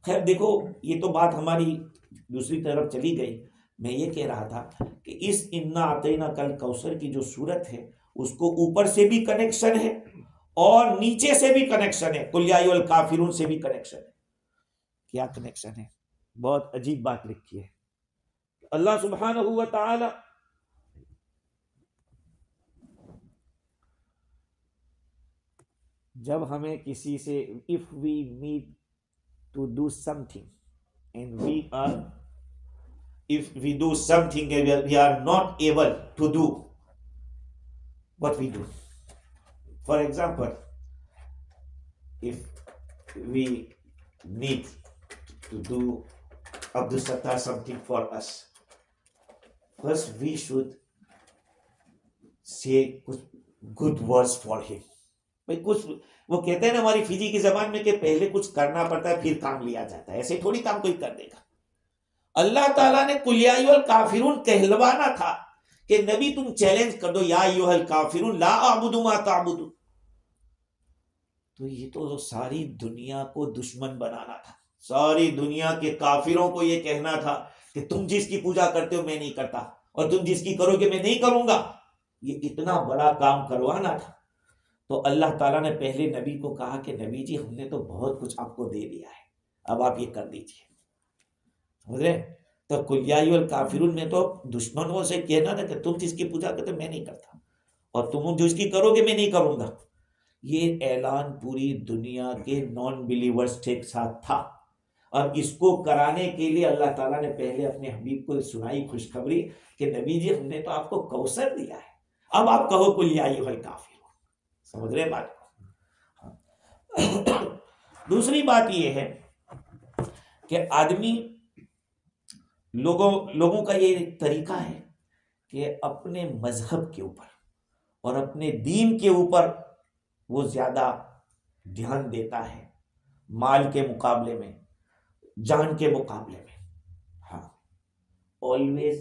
خیر دیکھو، یہ تو بات ہماری دوسری طرف چلی گئی، میں یہ کہہ رہا تھا کہ اس انا اعطیناک الکوثر کی جو صورت ہے اس کو اوپر سے بھی کنیکشن ہے اور نیچے سے بھی کنیکشن ہے، قل یا ایھا الکافرون سے بھی کنیکشن ہے۔ کیا کنیکشن ہے؟ بہت عجیب بات لکھی ہے۔ اللہ سبحانہ و تعالی جب ہمیں کسی سے if we need to do something and if we do something and we are not able to do what we do. For example, if we need to do Abdul Sattar something for us, first we should say good words for him. بھائی کچھ وہ کہتے ہیں نا ہماری Fiji کی زبان میں کہ پہلے کچھ کرنا پڑتا ہے پھر کام لیا جاتا ہے، ایسے تھوڑی کام کوئی کر دے گا۔ اللہ تعالیٰ نے قل یا ایھا الکافرون کہلوانا تھا کہ نبی تم چیلنج کر دو، یا ایھا الکافرون لا اعبد ما تعبدون، تو یہ تو ساری دنیا کو دشمن بنانا تھا، ساری دنیا کے کافروں کو یہ کہنا تھا کہ تم جس کی پوجا کرتے ہو میں نہیں کرتا، اور تم جس کی کرو گے میں نہیں کروں گا، یہ اتنا بڑا کام کروانا تھا۔ تو اللہ تعالیٰ نے پہلے نبی کو کہا کہ نبی جی ہم نے تو بہت کچھ آپ کو دے دیا ہے، اب آپ یہ کر دیجئے، سمجھ رہے؟ تو قل یا ایھا الکافرون میں تو دشمنوں سے کہنا تھا کہ تم جس کی پوجا کرتے ہو میں نہیں کرتا، اور تم جس کی کرو گے میں نہیں کروں گا۔ یہ اعلان پوری دنیا کے نان بلیورز کے ساتھ تھا، اور اس کو کرانے کے لیے اللہ تعالیٰ نے پہلے اپنے حبیب کو سنائی خوشخبری کہ نبی جی ہم نے تو آپ کو کوثر دیا ہے، اب آپ کہو قل یا ایھا الکافرون۔ سمجھ رہے بات کو؟ دوسری بات یہ ہے کہ آدمی لوگوں کا یہ طریقہ ہے کہ اپنے مذہب کے اوپر اور اپنے دین کے اوپر وہ زیادہ دھیان دیتا ہے مال کے مقابلے میں، جان کے مقابلے میں۔ ہاں، always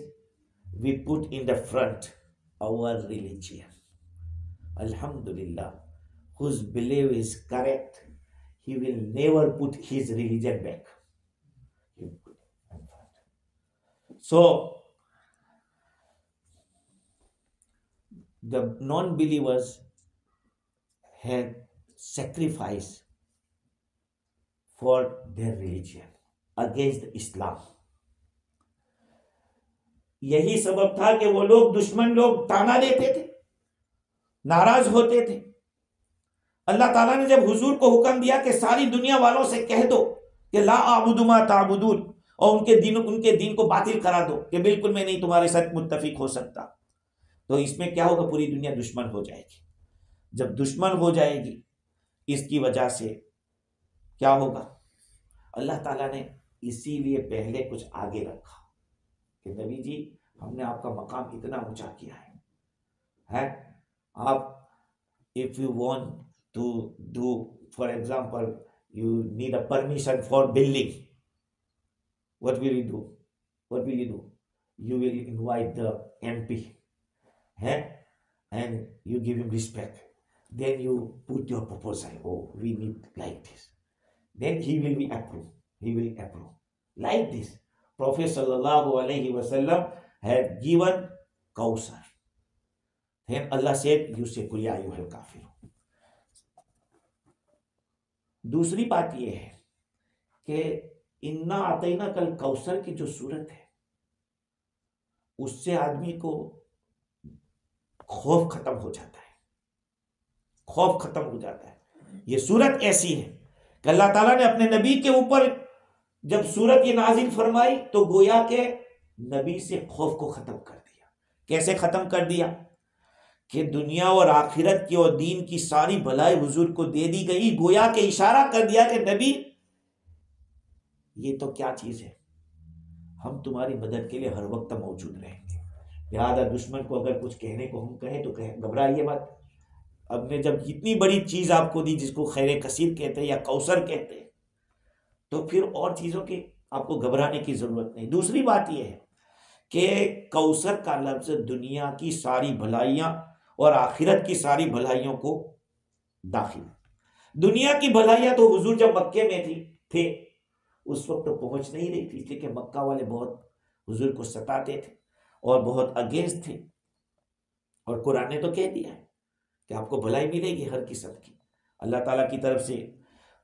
we put in the front our religion. Alhamdulillah, whose belief is correct, he will never put his religion back. So, the non-believers had sacrificed for their religion against Islam. یہی سبب تھا کہ وہ لوگ دشمن لوگ تانا دیتے تھے، ناراض ہوتے تھے۔ اللہ تعالیٰ نے جب حضور کو حکم دیا کہ ساری دنیا والوں سے کہہ دو کہ لا اعبد ما تعبدون، اور ان کے دین کو باطل کرا دو کہ بالکل میں نہیں تمہارے ساتھ متفق ہو سکتا، تو اس میں کیا ہوگا؟ پوری دنیا دشمن ہو جائے گی۔ جب دشمن ہو جائے گی اس کی وجہ سے کیا ہوگا؟ اللہ تعالیٰ نے اسی لیے پہلے کچھ آگے رکھا کہ نبی جی ہم نے آپ کا مقام اتنا اونچا کیا ہے، آپ if you want to do, for example, you need a permission for building, what will you do? You will invite the MP, and you give him respect, then you put your proposal, oh we need like this, then he will approve like this. Prophet sallallahu alaihi wasallam had given Kausar. Then Allah said, you say قل یا ایھا الکافرون۔ دوسری بات یہ ہے کہ انا اعطیناک الکوثر کی جو صورت ہے اس سے آدمی کو خوف ختم ہو جاتا ہے، یہ صورت ایسی ہے کہ اللہ تعالیٰ نے اپنے نبی کے اوپر جب صورت یہ نازل فرمائی تو گویا کہ نبی سے خوف کو ختم کر دیا۔ کیسے ختم کر دیا کہ دنیا اور آخرت کی اور دین کی ساری بھلائی حضور کو دے دی گئی، گویا کہ اشارہ کر دیا کہ نبی یہ تو کیا چیز ہے، ہم تمہاری مدد کے لیے ہر وقت موجود رہیں گے۔ لہٰذا دشمن کو اگر کچھ کہنے کو ہم کہیں تو کہیں، گھبرائیے مت۔ اب نے جب اتنی بڑی چیز آپ کو دی جس کو خیر کثیر کہتے ہیں یا کوثر کہتے ہیں، تو پھر اور چیزوں کی آپ کو گھبرانے کی ضرورت نہیں۔ دوسری بات یہ ہے کہ کوثر کا لفظ دنیا کی ساری بھلائیاں اور آخرت کی ساری بھلائیوں کو داخل ہے۔ دنیا کی بھلائیاں تو حضور جب مکے میں تھے اس وقت تو پہنچ نہیں رہی تھی، اس لیے کہ مکہ والے بہت حضور کو ستاتے تھے اور بہت اگینسٹ تھے، اور قرآن نے تو کہہ دیا ہے کہ آپ کو بھلائی ملے گی ہر قسم کی اللہ تعالیٰ کی طرف سے۔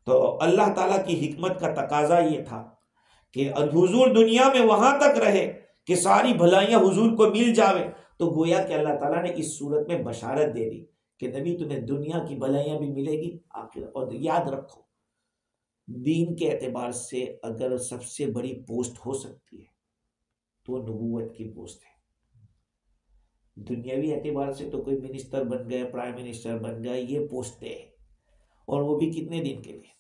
تو اللہ تعالیٰ کی حکمت کا تقاضا یہ تھا کہ حضور دنیا میں وہاں تک رہے کہ ساری بھلائیاں حضور کو مل جاوے، تو گویا کہ اللہ تعالیٰ نے اس صورت میں بشارت دے دی کہ نبی تمہیں دنیا کی بھلائیاں بھی ملے گی آخرت۔ اور یاد رکھو، دین کے اعتبار سے اگر سب سے بڑی پوسٹ ہو سکتی ہے تو نبوت کی پوسٹ ہے۔ دنیاوی اعتبار سے تو کوئی منسٹر بن گئے، پرائم منسٹر بن گئے، یہ پوسٹیں ہیں، اور وہ بھی کتنے دن کے لیے؟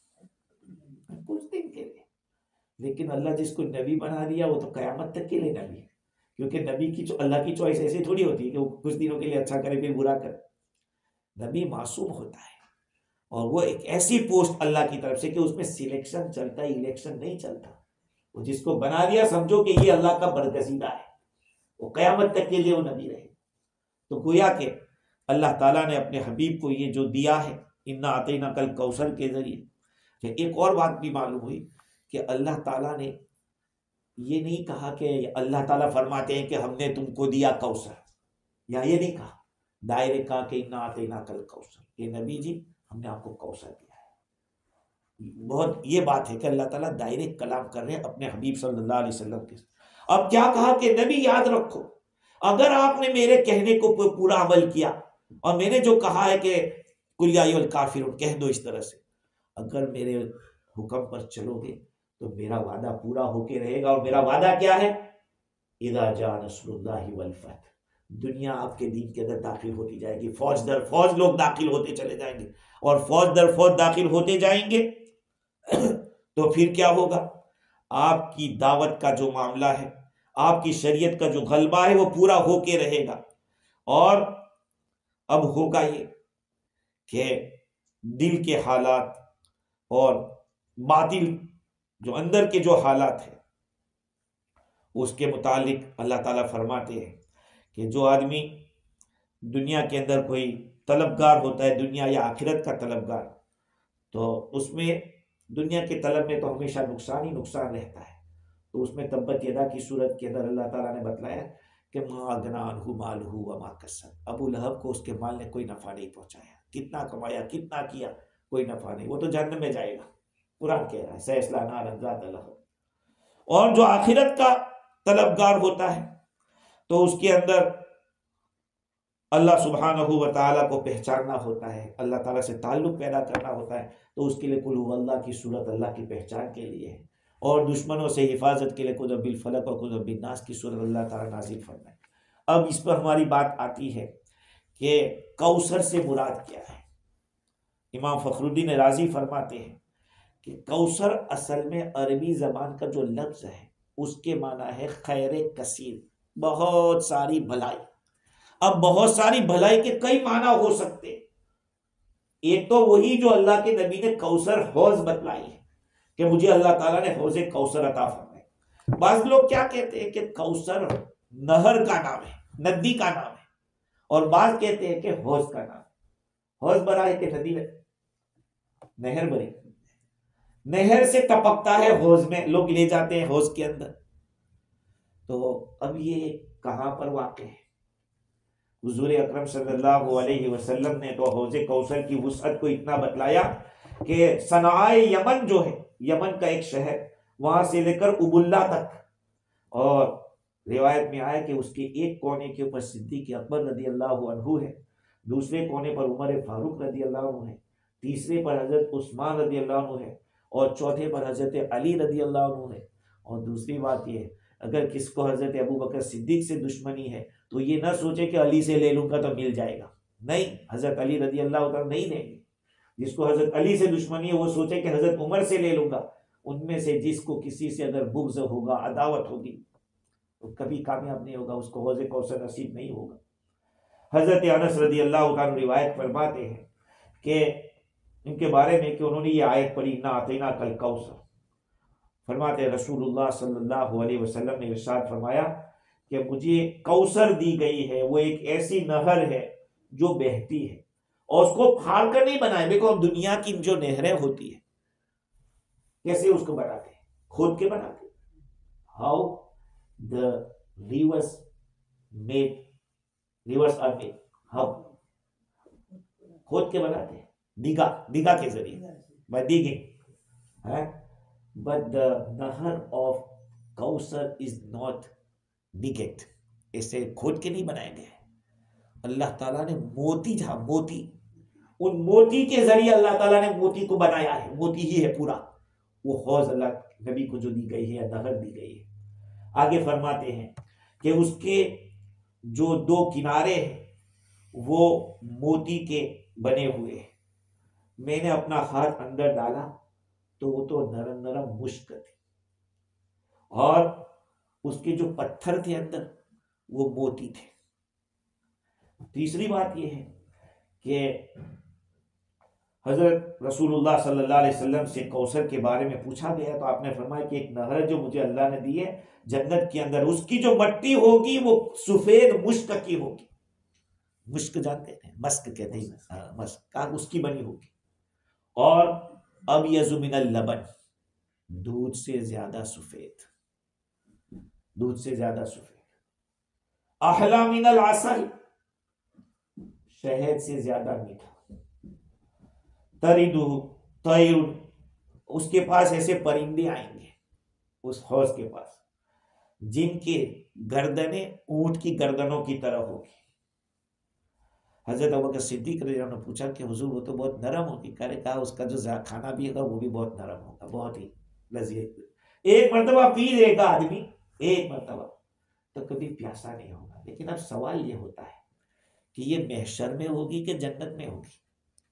کچھ دن کے لیے۔ لیکن اللہ جس کو نبی بنا دیا وہ تو قیامت تک کے لیے نبی ہے، کیونکہ نبی کی اللہ کی چوائس ایسی تھوڑی ہوتی ہے کہ وہ کچھ دنوں کے لیے اچھا کرے پھر برا کرے۔ نبی معصوم ہوتا ہے، اور وہ ایک ایسی پوسٹ اللہ کی طرف سے کہ اس میں سلیکشن چلتا ہے، الیکشن نہیں چلتا۔ وہ جس کو بنا دیا سمجھو کہ یہ اللہ کا برگزیدہ ہے، وہ قیامت تک کے لیے وہ نبی رہے۔ تو گویا کہ اللہ تعالیٰ نے اپنے حبیب کو یہ جو دیا ہے انا اعطیناک الکوثر کے ذریعے، کہ ایک اور بات بھی معلوم ہوئی کہ اللہ تعالیٰ نے یہ نہیں کہا کہ اللہ تعالیٰ فرماتے ہیں کہ ہم نے تم کو دیا کوثر، یا یہ نہیں کہا ڈائریکٹ کہا کہ انا اعطیناک الکوثر، یہ نبی جی ہم نے آپ کو کوثر دیا ہے۔ بہت یہ بات ہے کہ اللہ تعالیٰ ڈائریکٹ کلام کر رہے ہیں اپنے حبیب صلی اللہ علیہ وسلم کے۔ اب کیا کہا کہ نبی یاد رکھو، اگر آپ نے میرے کہنے کو پورا عمل کیا، اور میں نے جو کہا ہے کہ قل یا ایھا الکافرون کہہ دو اس طرح سے، اگر میرے حکم پر چلو گے تو میرا وعدہ پورا ہو کے رہے گا۔ اور میرا وعدہ کیا ہے؟ اذا جاء نصر اللہ والفتح، دنیا آپ کے دین کے اندر داخل ہوتی جائے گی، فوج در فوج لوگ داخل ہوتے چلے جائیں گے، اور فوج در فوج داخل ہوتے جائیں گے تو پھر کیا ہوگا؟ آپ کی دعوت کا جو معاملہ ہے، آپ کی شریعت کا جو غلبہ ہے وہ پورا ہو کے رہے گا۔ اور اب ہوگا یہ کہ دل کے حالات اور باطل جو اندر کے جو حالات ہیں اس کے متعلق اللہ تعالیٰ فرماتے ہیں کہ جو آدمی دنیا کے اندر کوئی طلبگار ہوتا ہے، دنیا یا آخرت کا طلبگار، تو اس میں دنیا کے طلب میں تو ہمیشہ نقصان ہی نقصان رہتا ہے۔ تو اس میں تبت یدا کی صورت کے اندر اللہ تعالیٰ نے بتلایا کہ ما اغنی عنہ مالہ وما کسب، ابو لہب کو اس کے مال نے کوئی نفع نہیں پہنچایا، کتنا کمایا کتنا کیا کوئی نفع نہیں، وہ تو جہنم میں جائے گا، قرآن کہہ رہا ہے سیصلی نارا ذات لہب۔ اور جو آخرت کا طلبگار ہوتا ہے تو اس کے اندر اللہ سبحانہ و تعالیٰ کو پہچاننا ہوتا ہے، اللہ تعالیٰ سے تعلق پیدا کرنا ہوتا ہے، تو اس کے لیے قل ھو اللہ کی صورت اللہ کی پہچان کے لیے ہے، اور دشمنوں سے حفاظت کے لیے قل اعوذ بالفلق اور قل اعوذ بالناس کی صورت اللہ تعالیٰ نازل فرمائے۔ اب اس پر ہماری بات آتی ہے کہ کوثر سے مراد کیا ہے۔ امام فخر الدین رازی فرماتے ہیں کہ کوثر اصل میں عربی زبان کا جو لفظ ہے اس کے معنی ہے خیر کثیر، بہت ساری بھلائی۔ اب بہت ساری بھلائی کے کئی معنی ہو سکتے، ایک تو وہی جو اللہ کے نبی نے کوثر حوض بتلائی ہے کہ مجھے اللہ تعالیٰ نے حوض کوثر عطا فرمائے۔ بعض لوگ کیا کہتے ہیں کہ کوثر نہر کا نام ہے، ندی کا نام ہے، اور بعض کہتے ہیں کہ حوض کا نام ہے۔ حوض بڑا ہے کہ ندی میں نہر بڑی، نہر سے ٹپکتا ہے حوض میں، لوگ لے جاتے ہیں حوض کے اندر۔ تو اب یہ کہاں پر واقع ہے؟ حضور اکرم صلی اللہ علیہ وسلم نے تو حوض کوثر کی وسعت کو اتنا بتلایا کہ صنعاء یمن جو ہے، یمن کا ایک شہر، وہاں سے لے کر ابلا تک، اور روایت میں آیا کہ اس کے ایک کونے کے اوپر صدیق اکبر رضی اللہ عنہ ہے، دوسرے کونے پر عمر فاروق رضی اللہ عنہ ہے، تیسرے پر حضرت عثمان رضی اللہ عنہ ہے، اور چوتھے پر حضرت علی رضی اللہ عنہ ہے۔ اور دوسری بات یہ ہے، اگر کس کو حضرت ابو بکر صدیق سے دشمنی ہے تو یہ نہ سوچے کہ علی سے لے لوں گا تو مل جائے گا، نہیں، حضرت علی رضی اللہ عنہ نہیں دیں گے۔ جس کو حضرت علی سے دشمنی ہے وہ سوچے کہ حضرت عمر سے لے لوں گا۔ ان میں سے جس کو کسی سے اگر بغض ہوگا، عداوت ہوگی، تو کبھی کامیاب نہیں ہوگا، اس کو حوض کوثر نصیب نہیں ہوگا۔ حضرت انس رضی اللہ عنہ روایت فرماتے ہیں کہ ان کے بارے میں کہ انہوں نے یہ آیت پڑھی، انا اعطیناک الکوثر، فرماتے ہیں رسول اللہ صلی اللہ علیہ وسلم نے ارشاد فرمایا کہ مجھے کوثر دی گئی ہے، وہ ایک ایسی نہر ہے جو بہتی ہے، اور اس کو پھاڑ کر نہیں بنائے۔ دیکھو اب دنیا کی جو نہریں ہوتی ہیں کیسے اس کو بناتے ہیں، کھود کے بناتے ہیں۔ How the rivers made, rivers are made, how کھود کے بناتے ہیں، دیگا کے ذریعے، بائی ڈیگنگ۔ بٹ دا نہر آف کوثر از ناٹ ڈیگڈ، اسے کھود کے نہیں بنائے گئے۔ اللہ تعالیٰ نے موتی، جہاں موتی، ان موتی کے ذریعے اللہ تعالیٰ نے موتی کو بنایا ہے، موتی ہی ہے پورا وہ حوض اللہ نبی کو جو دی گئی ہے یا نہر دی گئی ہے۔ آگے فرماتے ہیں کہ اس کے جو دو کنارے ہیں وہ موتی کے بنے ہوئے ہیں۔ میں نے اپنا ہاتھ اندر ڈالا تو وہ تو نرم نرم مشک تھی، اور اس کے جو پتھر تھے اندر وہ موتی تھے۔ تیسری بات یہ ہے کہ حضرت رسول اللہ صلی اللہ علیہ وسلم سے کوثر کے بارے میں پوچھا گیا تو آپ نے فرمایا کہ ایک نہر جو مجھے اللہ نے دی ہے جنت کے اندر، اس کی جو مٹی ہوگی وہ سفید مشک کی ہوگی۔ مشک جانتے ہیں، مسک کہتے ہیں، مسک اس کی بنی ہوگی، اور ابیض من اللبن، دودھ سے زیادہ سفید، دودھ سے زیادہ سفید، احلی من العسل، شہد سے زیادہ میٹھا، تردو طیر، اس کے پاس ایسے پرندے آئیں گے اس حوض کے پاس جن کے گردنیں اونٹ کی گردنوں کی طرح ہوگی۔ حضرت ابوبکر صدیق رضی اللہ عنہ نے پوچھا کہ حضور وہ تو بہت نرم ہوگی، کہا اس کا جو کھانا بھی ہوگا وہ بھی بہت نرم ہوگا، بہت ہی لذیذ۔ ایک مرتبہ پی لے گا آدمی، ایک مرتبہ، تو کبھی پیاسا نہیں ہوگا۔ لیکن اب سوال یہ ہوتا ہے کہ یہ محشر میں ہوگی کہ جنت میں ہوگی؟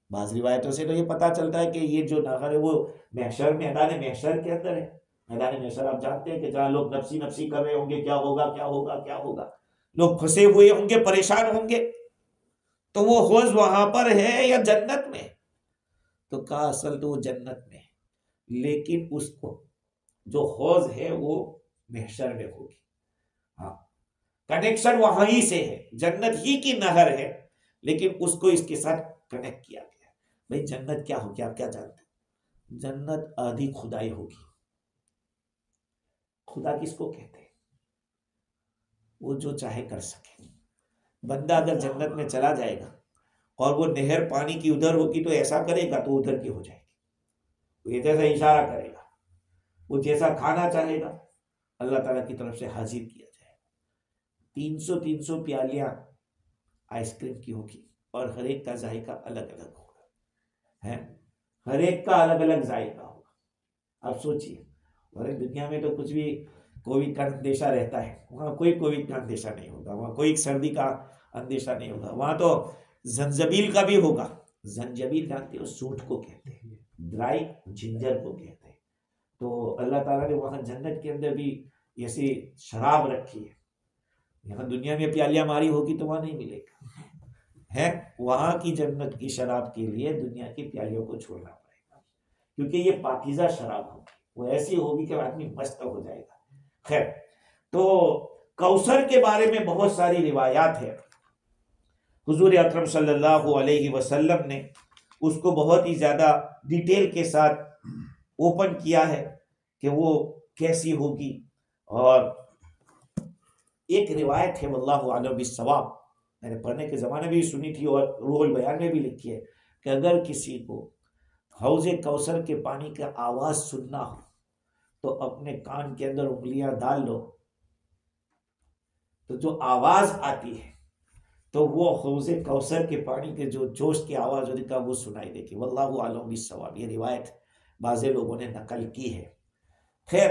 بعض روایتوں سے تو یہ پتا چلتا ہے کہ یہ جو نہر ہے وہ محشر، میدان محشر کے اندر ہے۔ میدان محشر آپ جانتے ہیں کہ جہاں لوگ نفسی نفسی کر رہے ہوں گے، کیا ہوگا کیا ہوگا کیا ہوگا، لوگ پھنسے ہوئے ہوں گے، پریشان ہوں گے، تو وہ حوض وہاں پر ہے یا جنت میں؟ تو کہا اصل تو وہ جنت میں، لیکن اس کو جو حوض ہے وہ محشر میں ہوگی۔ ہاں، کنیکشن وہاں ہی سے ہے، جنت ہی کی نہر ہے، لیکن اس کو اس کے ساتھ کنیکٹ کیا گیا۔ بھئی جنت کیا ہوگی؟ آپ کیا جانتے ہیں؟ جنت آدھی خدائی ہوگی۔ خدا کس کو کہتے ہیں؟ وہ جو چاہے کر سکے۔ بندہ اگر جنت میں چلا جائے گا اور وہ نہر پانی کی ادھر ہوگی تو ایسا کرے گا تو ادھر کی ہو جائے گی، وہ یہ جیسا اشارہ کرے گا، وہ جیسا کھانا چاہے گا اللہ تعالیٰ کی طرف سے حاضر کیا جائے گا۔ 300 پیالیاں آئس کریم کی ہوگی، اور ہر ایک کا ذائقہ الگ الگ ہوگا، ہر ایک کا الگ الگ ذائقہ ہوگا۔ آپ سوچئے، اور دنیا میں تو کچھ بھی کووڈ کا اندیشہ رہتا ہے، وہاں کوئی کووڈ کا اندیشہ نہیں ہوگا، وہاں کوئی سردی کا اندیشہ نہیں ہوگا، وہاں تو زنجبیل کا بھی ہوگا۔ زنجبیل جانتے ہو، سونٹ کو کہتے ہیں، ڈرائی جنجر کو کہتے ہیں۔ تو اللہ تعالیٰ نے وہاں جنت کے اندر بھی ایسی شراب رکھی ہے۔ یہاں دنیا میں پیالیاں ماری ہوگی تو وہاں نہیں ملے گا، ہے وہاں کی جنت کی شراب کے لیے دنیا کی پیالیوں کو چھوڑنا پڑے گا، کیونکہ یہ پاکیزہ شراب ہوگی، وہ ایسی ہوگی کہ آدمی مست ہو جائے گا۔ خیر، تو کوثر کے بارے میں بہت ساری روایات ہے۔ حضور اکرم صلی اللہ علیہ وسلم نے اس کو بہت ہی زیادہ ڈیٹیل کے ساتھ اوپن کیا ہے کہ وہ کیسی ہوگی۔ اور ایک روایت ہے واللہ اعلم بالصواب، میں نے پڑھنے کے زمانے بھی سنی تھی اور روح البیان میں بھی لکھی ہے کہ اگر کسی کو حوض کوثر کے پانی کا آواز سننا ہو تو اپنے کان کے اندر انگلیاں ڈال لو، تو جو آواز آتی ہے تو وہ حوض کوثر کے پانی کے جو جوش کی آواز ہوتی ہے وہ سنائی دے گی۔ واللہ اعلم بالصواب، یہ روایت بعض لوگوں نے نقل کی ہے۔ خیر،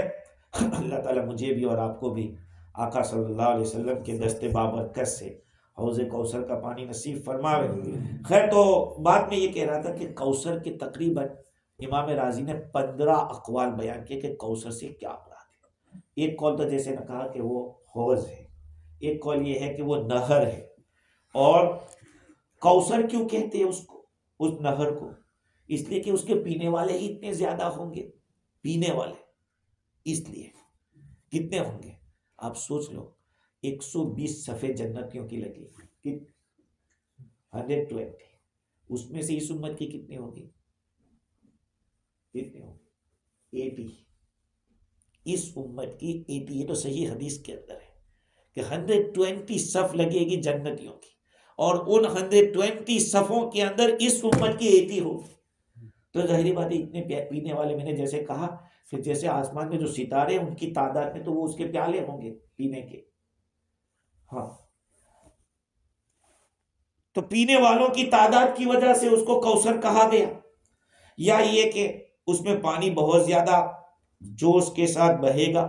اللہ تعالیٰ مجھے بھی اور آپ کو بھی آقا صلی اللہ علیہ وسلم کے دست بابرکت سے حوض کوثر کا پانی نصیب فرماوے۔ خیر تو بات میں یہ کہہ رہا تھا کہ کوثر کے تقریباً امام رازی نے 15 اقوال بیان کیے کہ کوثر سے کیا مراد ہے۔ ایک قول تو جیسے نے کہا کہ وہ حوض ہے، ایک قول یہ ہے کہ وہ نہر ہے، اور کوثر کیوں کہتے ہیں اس نہر کو؟ اس لیے کہ اس کے پینے والے ہی اتنے زیادہ ہوں گے، پینے والے، اس لیے کتنے ہوں گے آپ سوچ لو، 120 صفحے جنتیوں کی لگی، 120، اس میں سے اس امت کی کتنی ہوگی؟ کتنی ہوگی؟ 80، اس امت کی 80۔ یہ تو صحیح حدیث کے اندر ہے کہ 120 صف لگے گی جنتیوں کی، اور ان 120 صفوں کے اندر اس امت کی 80 ہوگی۔ تو ظاہری بات ہے اتنے پینے والے، میں نے جیسے کہا کہ جیسے آسمان میں جو ستارے ان کی تعداد میں، تو وہ اس کے پیالے ہوں گے پینے کے۔ ہاں، تو پینے والوں کی تعداد کی وجہ سے اس کو کوثر کہا گیا، یا یہ کہ اس میں پانی بہت زیادہ جوش کے ساتھ بہے گا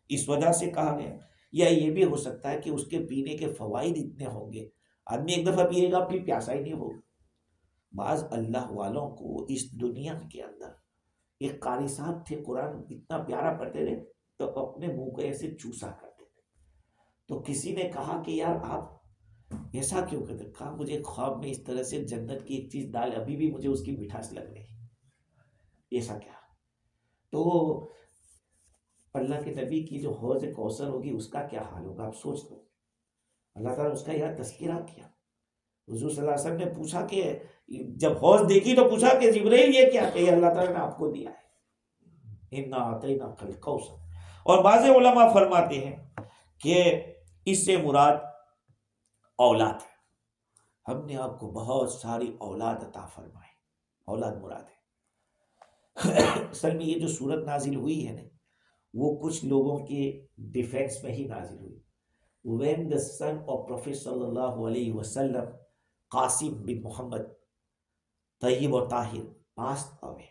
اس وجہ سے کہا گیا، یا یہ بھی ہو سکتا ہے کہ اس کے پینے کے فوائد اتنے ہوں گے، آدمی ایک دفعہ پیے گا پھر پیاسا ہی نہیں ہوگا۔ بعض اللہ والوں کو اس دنیا کے اندر، ایک قاری صاحب تھے، قرآن اتنا پیارا پڑھتے تھے تو اپنے منہ کو ایسے چوسا کرتے تھے، تو کسی نے کہا کہ یار آپ ایسا کیوں کرتے؟ کہا مجھے خواب میں اس طرح سے جنت کی ایک چیز ڈال، ابھی بھی مجھے اس کی مٹھاس لگ رہی، ایسا کیا؟ تو اللہ کے نبی کی جو حوض کوثر ہوگی اس کا کیا حال ہوگا آپ سوچ لو۔ اللہ تعالیٰ نے اس کا یہاں تذکرہ کیا۔ حضور صلی اللہ علیہ وسلم نے پوچھا کہ جب حوض دیکھی تو پوچھا کہ جبرائیل یہ کیا؟ کہ یہ اللہ تعالیٰ نے آپ کو دیا ہے، انا اعطیناک الکوثر۔ اور بعض علماء فرماتے ہیں کہ اس سے مراد اولاد ہے، ہم نے آپ کو بہت ساری اولاد عطا فرمائی، اولاد مراد ہے۔ اصل میں یہ جو سورت نازل ہوئی ہے نا، وہ کچھ لوگوں کے ڈیفینس میں ہی نازل ہوئی۔ When the son of Prophet sallallahu alaihi wasallam, Qasim bin Muhammad Tayyib or Tahir, passed away,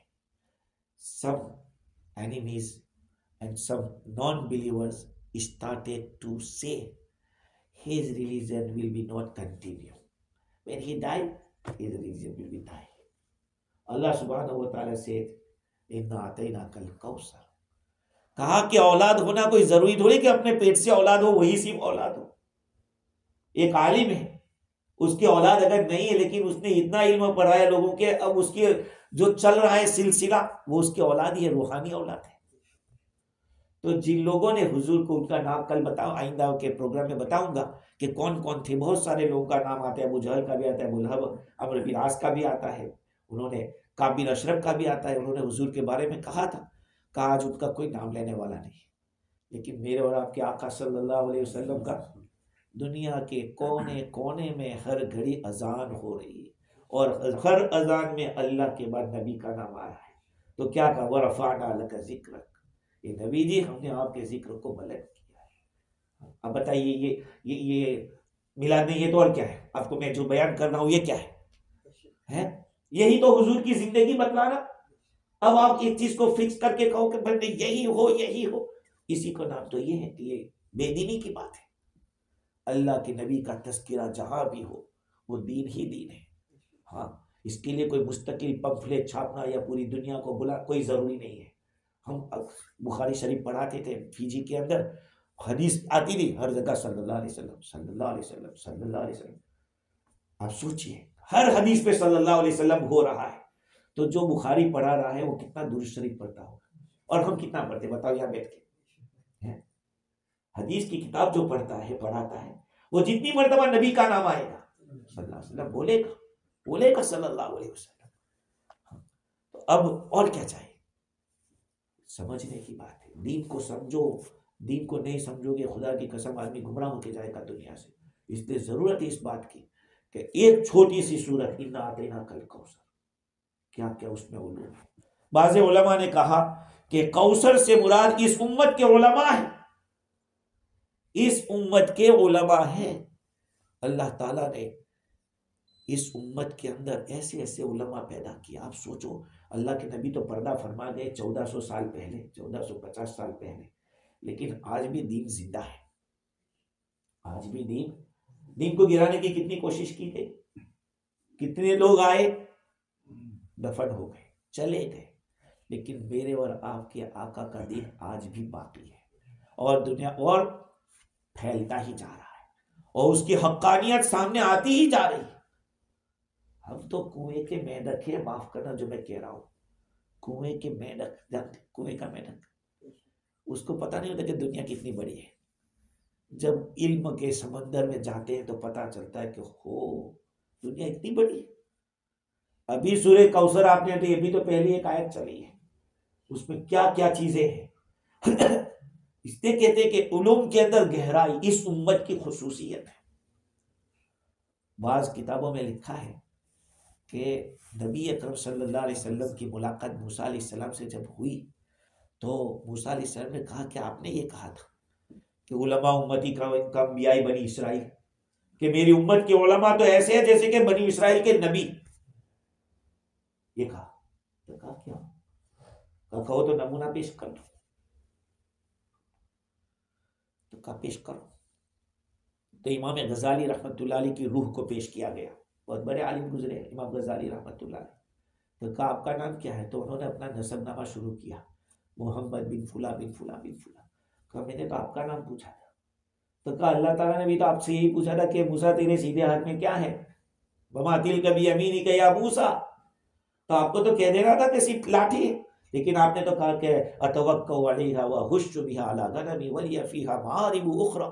some enemies and some non-believers started to say his religion will be not continue. When he died, his religion will be die. Allah subhanahu wa ta'ala said, Inna ataynaka al-kawsar. کہا کہ اولاد ہونا کوئی ضروری تھوڑی کہ اپنے پیٹ سے اولاد ہو وہی صرف اولاد ہو۔ ایک عالم ہے، اس کی اولاد اگر نہیں ہے لیکن اس نے اتنا علم پڑھایا لوگوں کے، اب اس کے جو چل رہا ہے سلسلہ وہ اس کی اولاد ہی ہے، روحانی اولاد ہے۔ تو جن لوگوں نے حضور کو، ان کا نام کل بتاؤں، آئندہ کے پروگرام میں بتاؤں گا کہ کون کون تھے، بہت سارے لوگوں کا نام آتا ہے، ابو جہل کا بھی آتا ہے، ابو لہب، عمرو بن عاص کا بھی آتا ہے، انہوں نے کعب بن اشرف کا بھی آتا ہے، انہوں نے حضور کے بارے میں کہا تھا، کہا آج ان کا کوئی نام لینے والا نہیں، لیکن میرے اور آپ کے آقا صلی اللہ علیہ وسلم کا دنیا کے کونے کونے میں ہر گھڑی اذان ہو رہی ہے، اور ہر اذان میں اللہ کے بعد نبی کا نام آ رہا ہے۔ تو کیا کہا، وَرَفَعْنَا لَكَ ذِكْرَكَ، یہ نبی جی ہم نے آپ کے ذکر کو بلند کیا ہے۔ اب بتائیے یہ میلاد نہیں، یہ تو اور کیا ہے؟ آپ کو میں جو بیان کر رہا ہوں یہ کیا ہے؟ یہی تو حضور کی زندگی بتلانا۔ اب آپ ایک چیز کو فکس کر کے کہو کہ بندے یہی ہو یہی ہو، اسی کو نام تو یہ ہے کہ یہ بے دینی کی بات ہے۔ اللہ کے نبی کا تذکرہ جہاں بھی ہو وہ دین ہی دین ہے۔ ہاں، اس کے لیے کوئی مستقل پمفلٹ چھاپنا یا پوری دنیا کو بلا کوئی ضروری نہیں ہے۔ ہم بخاری شریف پڑھاتے تھے فیجی کے اندر، حدیث آتی تھی ہر جگہ صلی اللہ علیہ وسلم صلی اللہ علیہ وسلم صلی اللہ علیہ وسلم۔ آپ سوچئے ہر حدیث پہ صلی اللہ علیہ وسلم ہو رہا ہے، تو جو بخاری پڑھا رہا ہے وہ کتنا درود شریف پڑھتا ہوگا، اور ہم کتنا پڑھتے بتاؤ یہاں بیٹھ کے؟ حدیث کی کتاب جو پڑھتا ہے پڑھاتا ہے، وہ جتنی مرتبہ نبی کا نام آئے گا صلی اللہ علیہ وسلم بولے گا صلی اللہ علیہ وسلم۔ تو اب اور کیا چاہیے؟ سمجھنے کی بات ہے، دین کو سمجھو، دین کو نہیں سمجھو گے خدا کی قسم آدمی گمراہ ہو کے جائے گا دنیا سے۔ اس لیے ضرورت ہے اس بات کی کہ ایک چھوٹی سی سورت انا اعطیناک الکوثر، کیا کیا اس میں علوم ہے۔ بعض علماء نے کہا کہ کوثر سے مراد اس امت کے علماء ہیں، اس امت کے علماء ہیں۔ اللہ تعالیٰ نے اس امت کے اندر ایسے ایسے علماء پیدا کیا۔ آپ سوچو، اللہ کے نبی تو پردہ فرما گئے 1400 سال پہلے، 1450 سال پہلے، لیکن آج بھی دین زندہ ہے، آج بھی دین دین کو گرانے کی کتنی کوشش کی گئی، کتنے لوگ آئے، دفن ہو گئے، چلے گئے، لیکن میرے اور آپ کے آقا کا دین آج بھی باقی ہے، اور دنیا اور پھیلتا ہی جا رہا ہے، اور اس کی حقانیت سامنے آتی ہی جا رہی ہے۔ ہم تو کنویں کے مینڈک ہیں، معاف کرنا جو میں کہہ رہا ہوں، کنویں کے مینڈک، جانتے کنویں کا مینڈک، اس کو پتہ نہیں ہوتا کہ دنیا کتنی بڑی ہے۔ جب علم کے سمندر میں جاتے ہیں تو پتہ چلتا ہے کہ ہو دنیا اتنی بڑی ہے۔ ابھی سورہ کوثر آپ نے، یہ بھی تو پہلی ایک آیت چلی ہے، اس میں کیا کیا چیزیں ہیں۔ اس لیے کہتے ہیں کہ علوم کے اندر گہرائی اس امت کی خصوصیت ہے۔ بعض کتابوں میں لکھا ہے کہ نبی اکرم صلی اللہ علیہ وسلم کی ملاقات موسیٰ علیہ السلام سے جب ہوئی تو موسیٰ علیہ السلام نے کہا کہ آپ نے یہ کہا تھا کہ علماء امتی کا انبیاء بنی اسرائیل، کہ میری امت کے علماء تو ایسے ہیں جیسے کہ بنی اسرائیل کے نبی، یہ کہا تو کہا کیا؟ کہو تو نمونہ پیش کر دو، تو کہا پیش کرو، تو امام غزالی رحمۃ اللہ علیہ کی روح کو پیش کیا گیا، بہت بڑے عالم گزرے امام غزالی رحمۃ اللہ علیہ، تو کہا آپ کا نام کیا ہے؟ تو انہوں نے اپنا نسب نامہ شروع کیا، محمد بن فلاں بن فلاں بن فلاں۔ کہا میں نے تو آپ کا نام پوچھا تھا، تو کہا اللہ تعالیٰ نے بھی تو آپ سے یہی پوچھا تھا کہ موسیٰ تیرے سیدھے ہاتھ میں کیا ہے؟ وما تلک بیمینک یا موسیٰ، تو آپ کو تو کہہ دینا تھا کہ صرف لاٹھی ہے، لیکن آپ نے تو کہا کہ اتوکل علیہا واہش بہا علی غنمی ولی فیہا معارب اخری،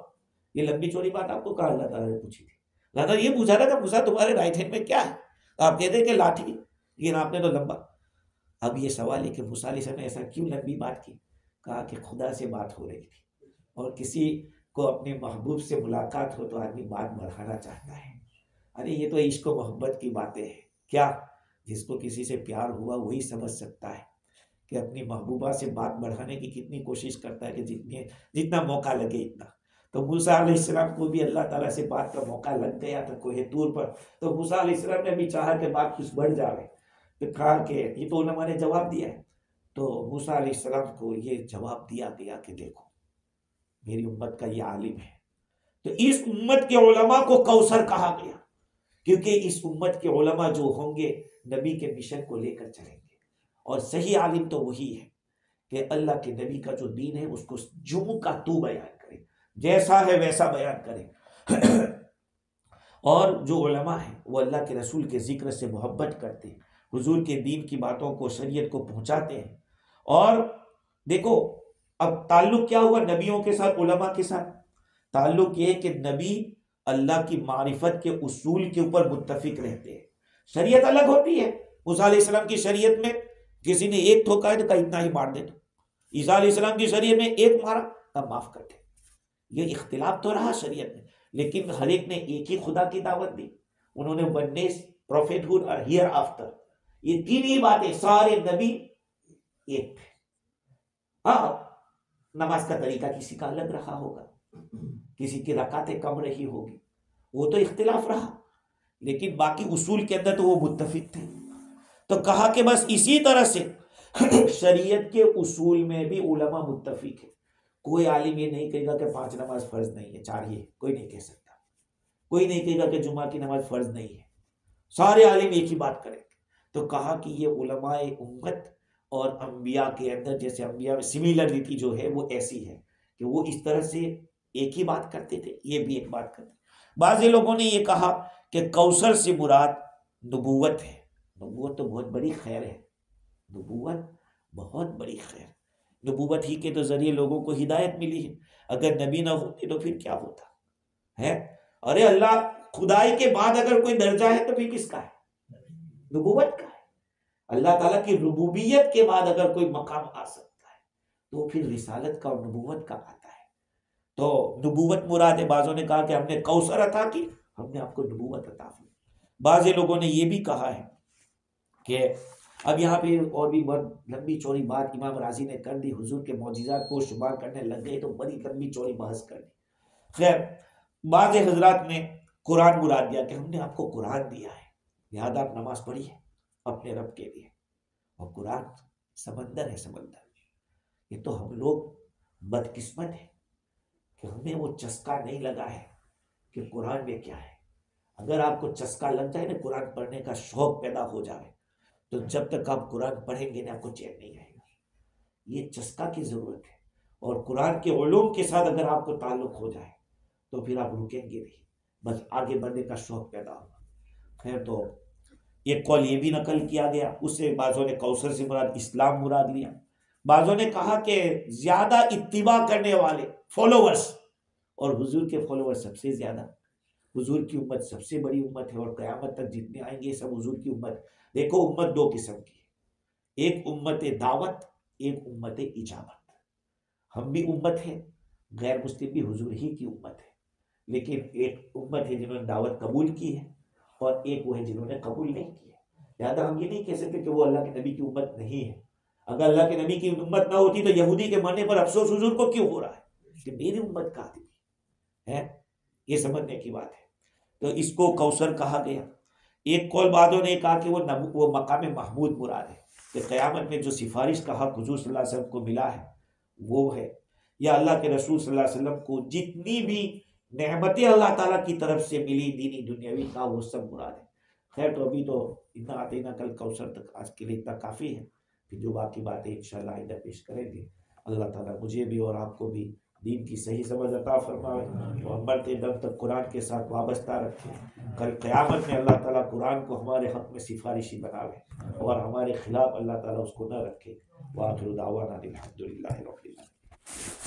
یہ لمبی چوڑی بات آپ کو کہا اللہ تعالیٰ نے پوچھی تھی۔ اللہ تعالیٰ یہ پوچھا تھا کہ موسیٰ تمہارے رائٹ ہینڈ میں کیا ہے؟ آپ کہتے ہیں کہ لاٹھی، لیکن آپ نے تو لمبا۔ اب یہ سوال ہے کہ موسیٰ علیہ السلام نے ایسا کیوں لمبی بات کی؟ کہا کہ خدا سے بات ہو رہی تھی، اور کسی کو اپنے محبوب سے ملاقات ہو تو آدمی بات بڑھانا چاہتا ہے۔ ارے یہ تو عشق و محبت کی باتیں ہیں، کیا جس کو کسی سے پیار ہوا وہی سمجھ سکتا ہے کہ اپنی محبوبہ سے بات بڑھانے کی کتنی کوشش کرتا ہے کہ جتنا موقع لگے اتنا۔ تو موسیٰ علیہ السلام کو بھی اللہ تعالیٰ سے بات کا موقع لگ گیا تھا کوہ طور پر، تو موسیٰ علیہ السلام نے بھی چاہا کہ بات کچھ بڑھ جائے، تو کہا کہ یہ تو علماء نے جواب دیا ہے، تو موسیٰ علیہ السلام کو یہ جواب دیا گیا کہ دیکھو میری امت کا یہ عالم ہے، تو اس امت کے علماء کو کوثر کہا گیا، کیونکہ اس امت کے علماء جو ہوں گے نبی کے مشن کو لے کر چلیں گے، اور صحیح عالم تو وہی ہے کہ اللہ کے نبی کا جو دین ہے اس کو جو کا تو بیان کرے، جیسا ہے ویسا بیان کرے۔ اور جو علماء ہیں وہ اللہ کے رسول کے ذکر سے محبت کرتے ہیں، حضور کے دین کی باتوں کو، شریعت کو پہنچاتے ہیں۔ اور دیکھو اب تعلق کیا ہوا نبیوں کے ساتھ، علماء کے ساتھ؟ تعلق یہ ہے کہ نبی اللہ کی معرفت کے اصول کے اوپر متفق رہتے ہیں، شریعت الگ ہوتی ہے۔ موسیٰ علیہ السلام کی شریعت میں کسی نے ایک ٹھوکا ہے تو کہا اتنا ہی مار دے، تو عیسیٰ علیہ السلام کی شریعت میں ایک مارا تب معاف کر دے۔ یہ اختلاف تو رہا شریعت میں، لیکن ہر ایک نے ایک ہی خدا کی دعوت دی، انہوں نے ونیس، پروفیٹ ہوڈ اور ہیئر آفٹر، یہ تین ہی باتیں، سارے نبی ایک تھے۔ ہاں نماز کا طریقہ کسی کا الگ رہا ہوگا، کسی کی رکعتیں کم رہی ہوگی، وہ تو اختلاف رہا، لیکن باقی اصول کے اندر تو وہ متفق تھے۔ تو کہا کہ بس اسی طرح سے شریعت کے اصول میں بھی علماء متفق ہے۔ کوئی عالم یہ نہیں کہے گا کہ 5 نماز فرض نہیں ہے، 4 ہی ہے، کوئی نہیں کہہ سکتا۔ کوئی نہیں کہے گا کہ جمعہ کی نماز فرض نہیں ہے، سارے عالم ایک ہی بات کریں گے۔ تو کہا کہ یہ علماء امت اور انبیاء کے اندر، جیسے انبیاء میں سملرٹی جو ہے وہ ایسی ہے کہ وہ اس طرح سے ایک ہی بات کرتے تھے، یہ بھی ایک بات کرتے تھے۔ بعض لوگوں نے یہ کہا کہ کوثر سے مراد نبوت ہے۔ نبوت تو بہت بڑی خیر ہے، نبوت بہت بڑی خیر، نبوت ہی کے تو ذریعے لوگوں کو ہدایت ملی ہے، اگر نبی نہ ہوتے تو پھر کیا ہوتا ہے؟ ارے اللہ خدائی کے بعد اگر کوئی درجہ ہے تو پھر کس کا ہے؟ نبوت کا ہے۔ اللہ تعالیٰ کی ربوبیت کے بعد اگر کوئی مقام آ سکتا ہے تو پھر رسالت کا اور نبوت کا آتا ہے۔ تو نبوت مراد ہے۔ بعضوں نے کہا کہ ہم نے کوثر عطا کی، ہم نے آپ کو نبوت عطا کی۔ بعض لوگوں نے یہ بھی کہا ہے کہ اب یہاں پہ اور بھی بہت لمبی چوڑی بات امام رازی نے کر دی، حضور کے معجزات کو شمار کرنے لگ گئے تو بڑی لمبی چوڑی بحث کر دی۔ خیر بعض حضرات نے قرآن مراد دیا کہ ہم نے آپ کو قرآن دیا ہے، لہذا آپ نماز پڑھی ہے اپنے رب کے لیے، اور قرآن سمندر ہے، سمندر۔ یہ تو ہم لوگ بدقسمت ہیں کہ ہمیں وہ چسکا نہیں لگا ہے کہ قرآن میں کیا ہے۔ اگر آپ کو چسکا لگ جائے نا، قرآن پڑھنے کا شوق پیدا ہو جائے، تو جب تک آپ قرآن پڑھیں گے نا آپ کو چین نہیں آئے گا۔ یہ چسکا کی ضرورت ہے، اور قرآن کے علوم کے ساتھ اگر آپ کو تعلق ہو جائے تو پھر آپ رکیں گے نہیں، بس آگے بڑھنے کا شوق پیدا ہوگا۔ خیر، تو ایک قول یہ بھی نقل کیا گیا، اس سے بعضوں نے کوثر سے مراد اسلام مراد لیا، بعضوں نے کہا کہ زیادہ اتباع کرنے والے فالوورز، اور حضور کے فالوور سب سے زیادہ، حضور کی امت سب سے بڑی امت ہے، اور قیامت تک جتنے آئیں گے سب حضور کی امت۔ دیکھو امت دو قسم کی ہے، ایک امت دعوت، ایک امت اجابت۔ ہم بھی امت ہیں، غیر مسلم بھی حضور ہی کی امت ہے، لیکن ایک امت ہے جنہوں نے دعوت قبول کی ہے، اور ایک وہ ہے جنہوں نے قبول نہیں کی ہے۔ لہٰذا ہم یہ نہیں کہہ سکتے کہ وہ اللہ کے نبی کی امت نہیں ہے۔ اگر اللہ کے نبی کی امت نہ ہوتی تو یہودی کے مرنے پر افسوس حضور کو کیوں ہو رہا ہے کہ میری امت کا آدمی ہے؟ یہ سمجھنے کی بات ہے۔ تو اس کو کوثر کہا گیا۔ ایک قول بعدوں نے کہا کہ وہ مقام محمود مراد ہے، کہ قیامت میں جو سفارش کا حق حضور صلی اللہ علیہ وسلم کو ملا ہے وہ ہے، یا اللہ کے رسول صلی اللہ علیہ وسلم کو جتنی بھی نعمتیں اللہ تعالیٰ کی طرف سے ملی دینی دنیاوی کا، وہ سب مراد ہے۔ خیر، تو ابھی تو اتنا اعطیناک الکوثر تک آج کے لیے اتنا کافی ہے، پھر جو باقی باتیں انشاءاللہ آئندہ پیش کریں گے۔ اللہ تعالیٰ مجھے بھی اور آپ کو بھی دین کی صحیح سمجھ عطا فرمائے، اور مرتے دم تک قرآن کے ساتھ وابستہ رکھے۔ کل قیامت میں اللہ تعالیٰ قرآن کو ہمارے حق میں سفارشی بناوے، اور ہمارے خلاف اللہ تعالیٰ اس کو نہ رکھے۔ وآخر دعوانا الحمدللہ رب العالمین۔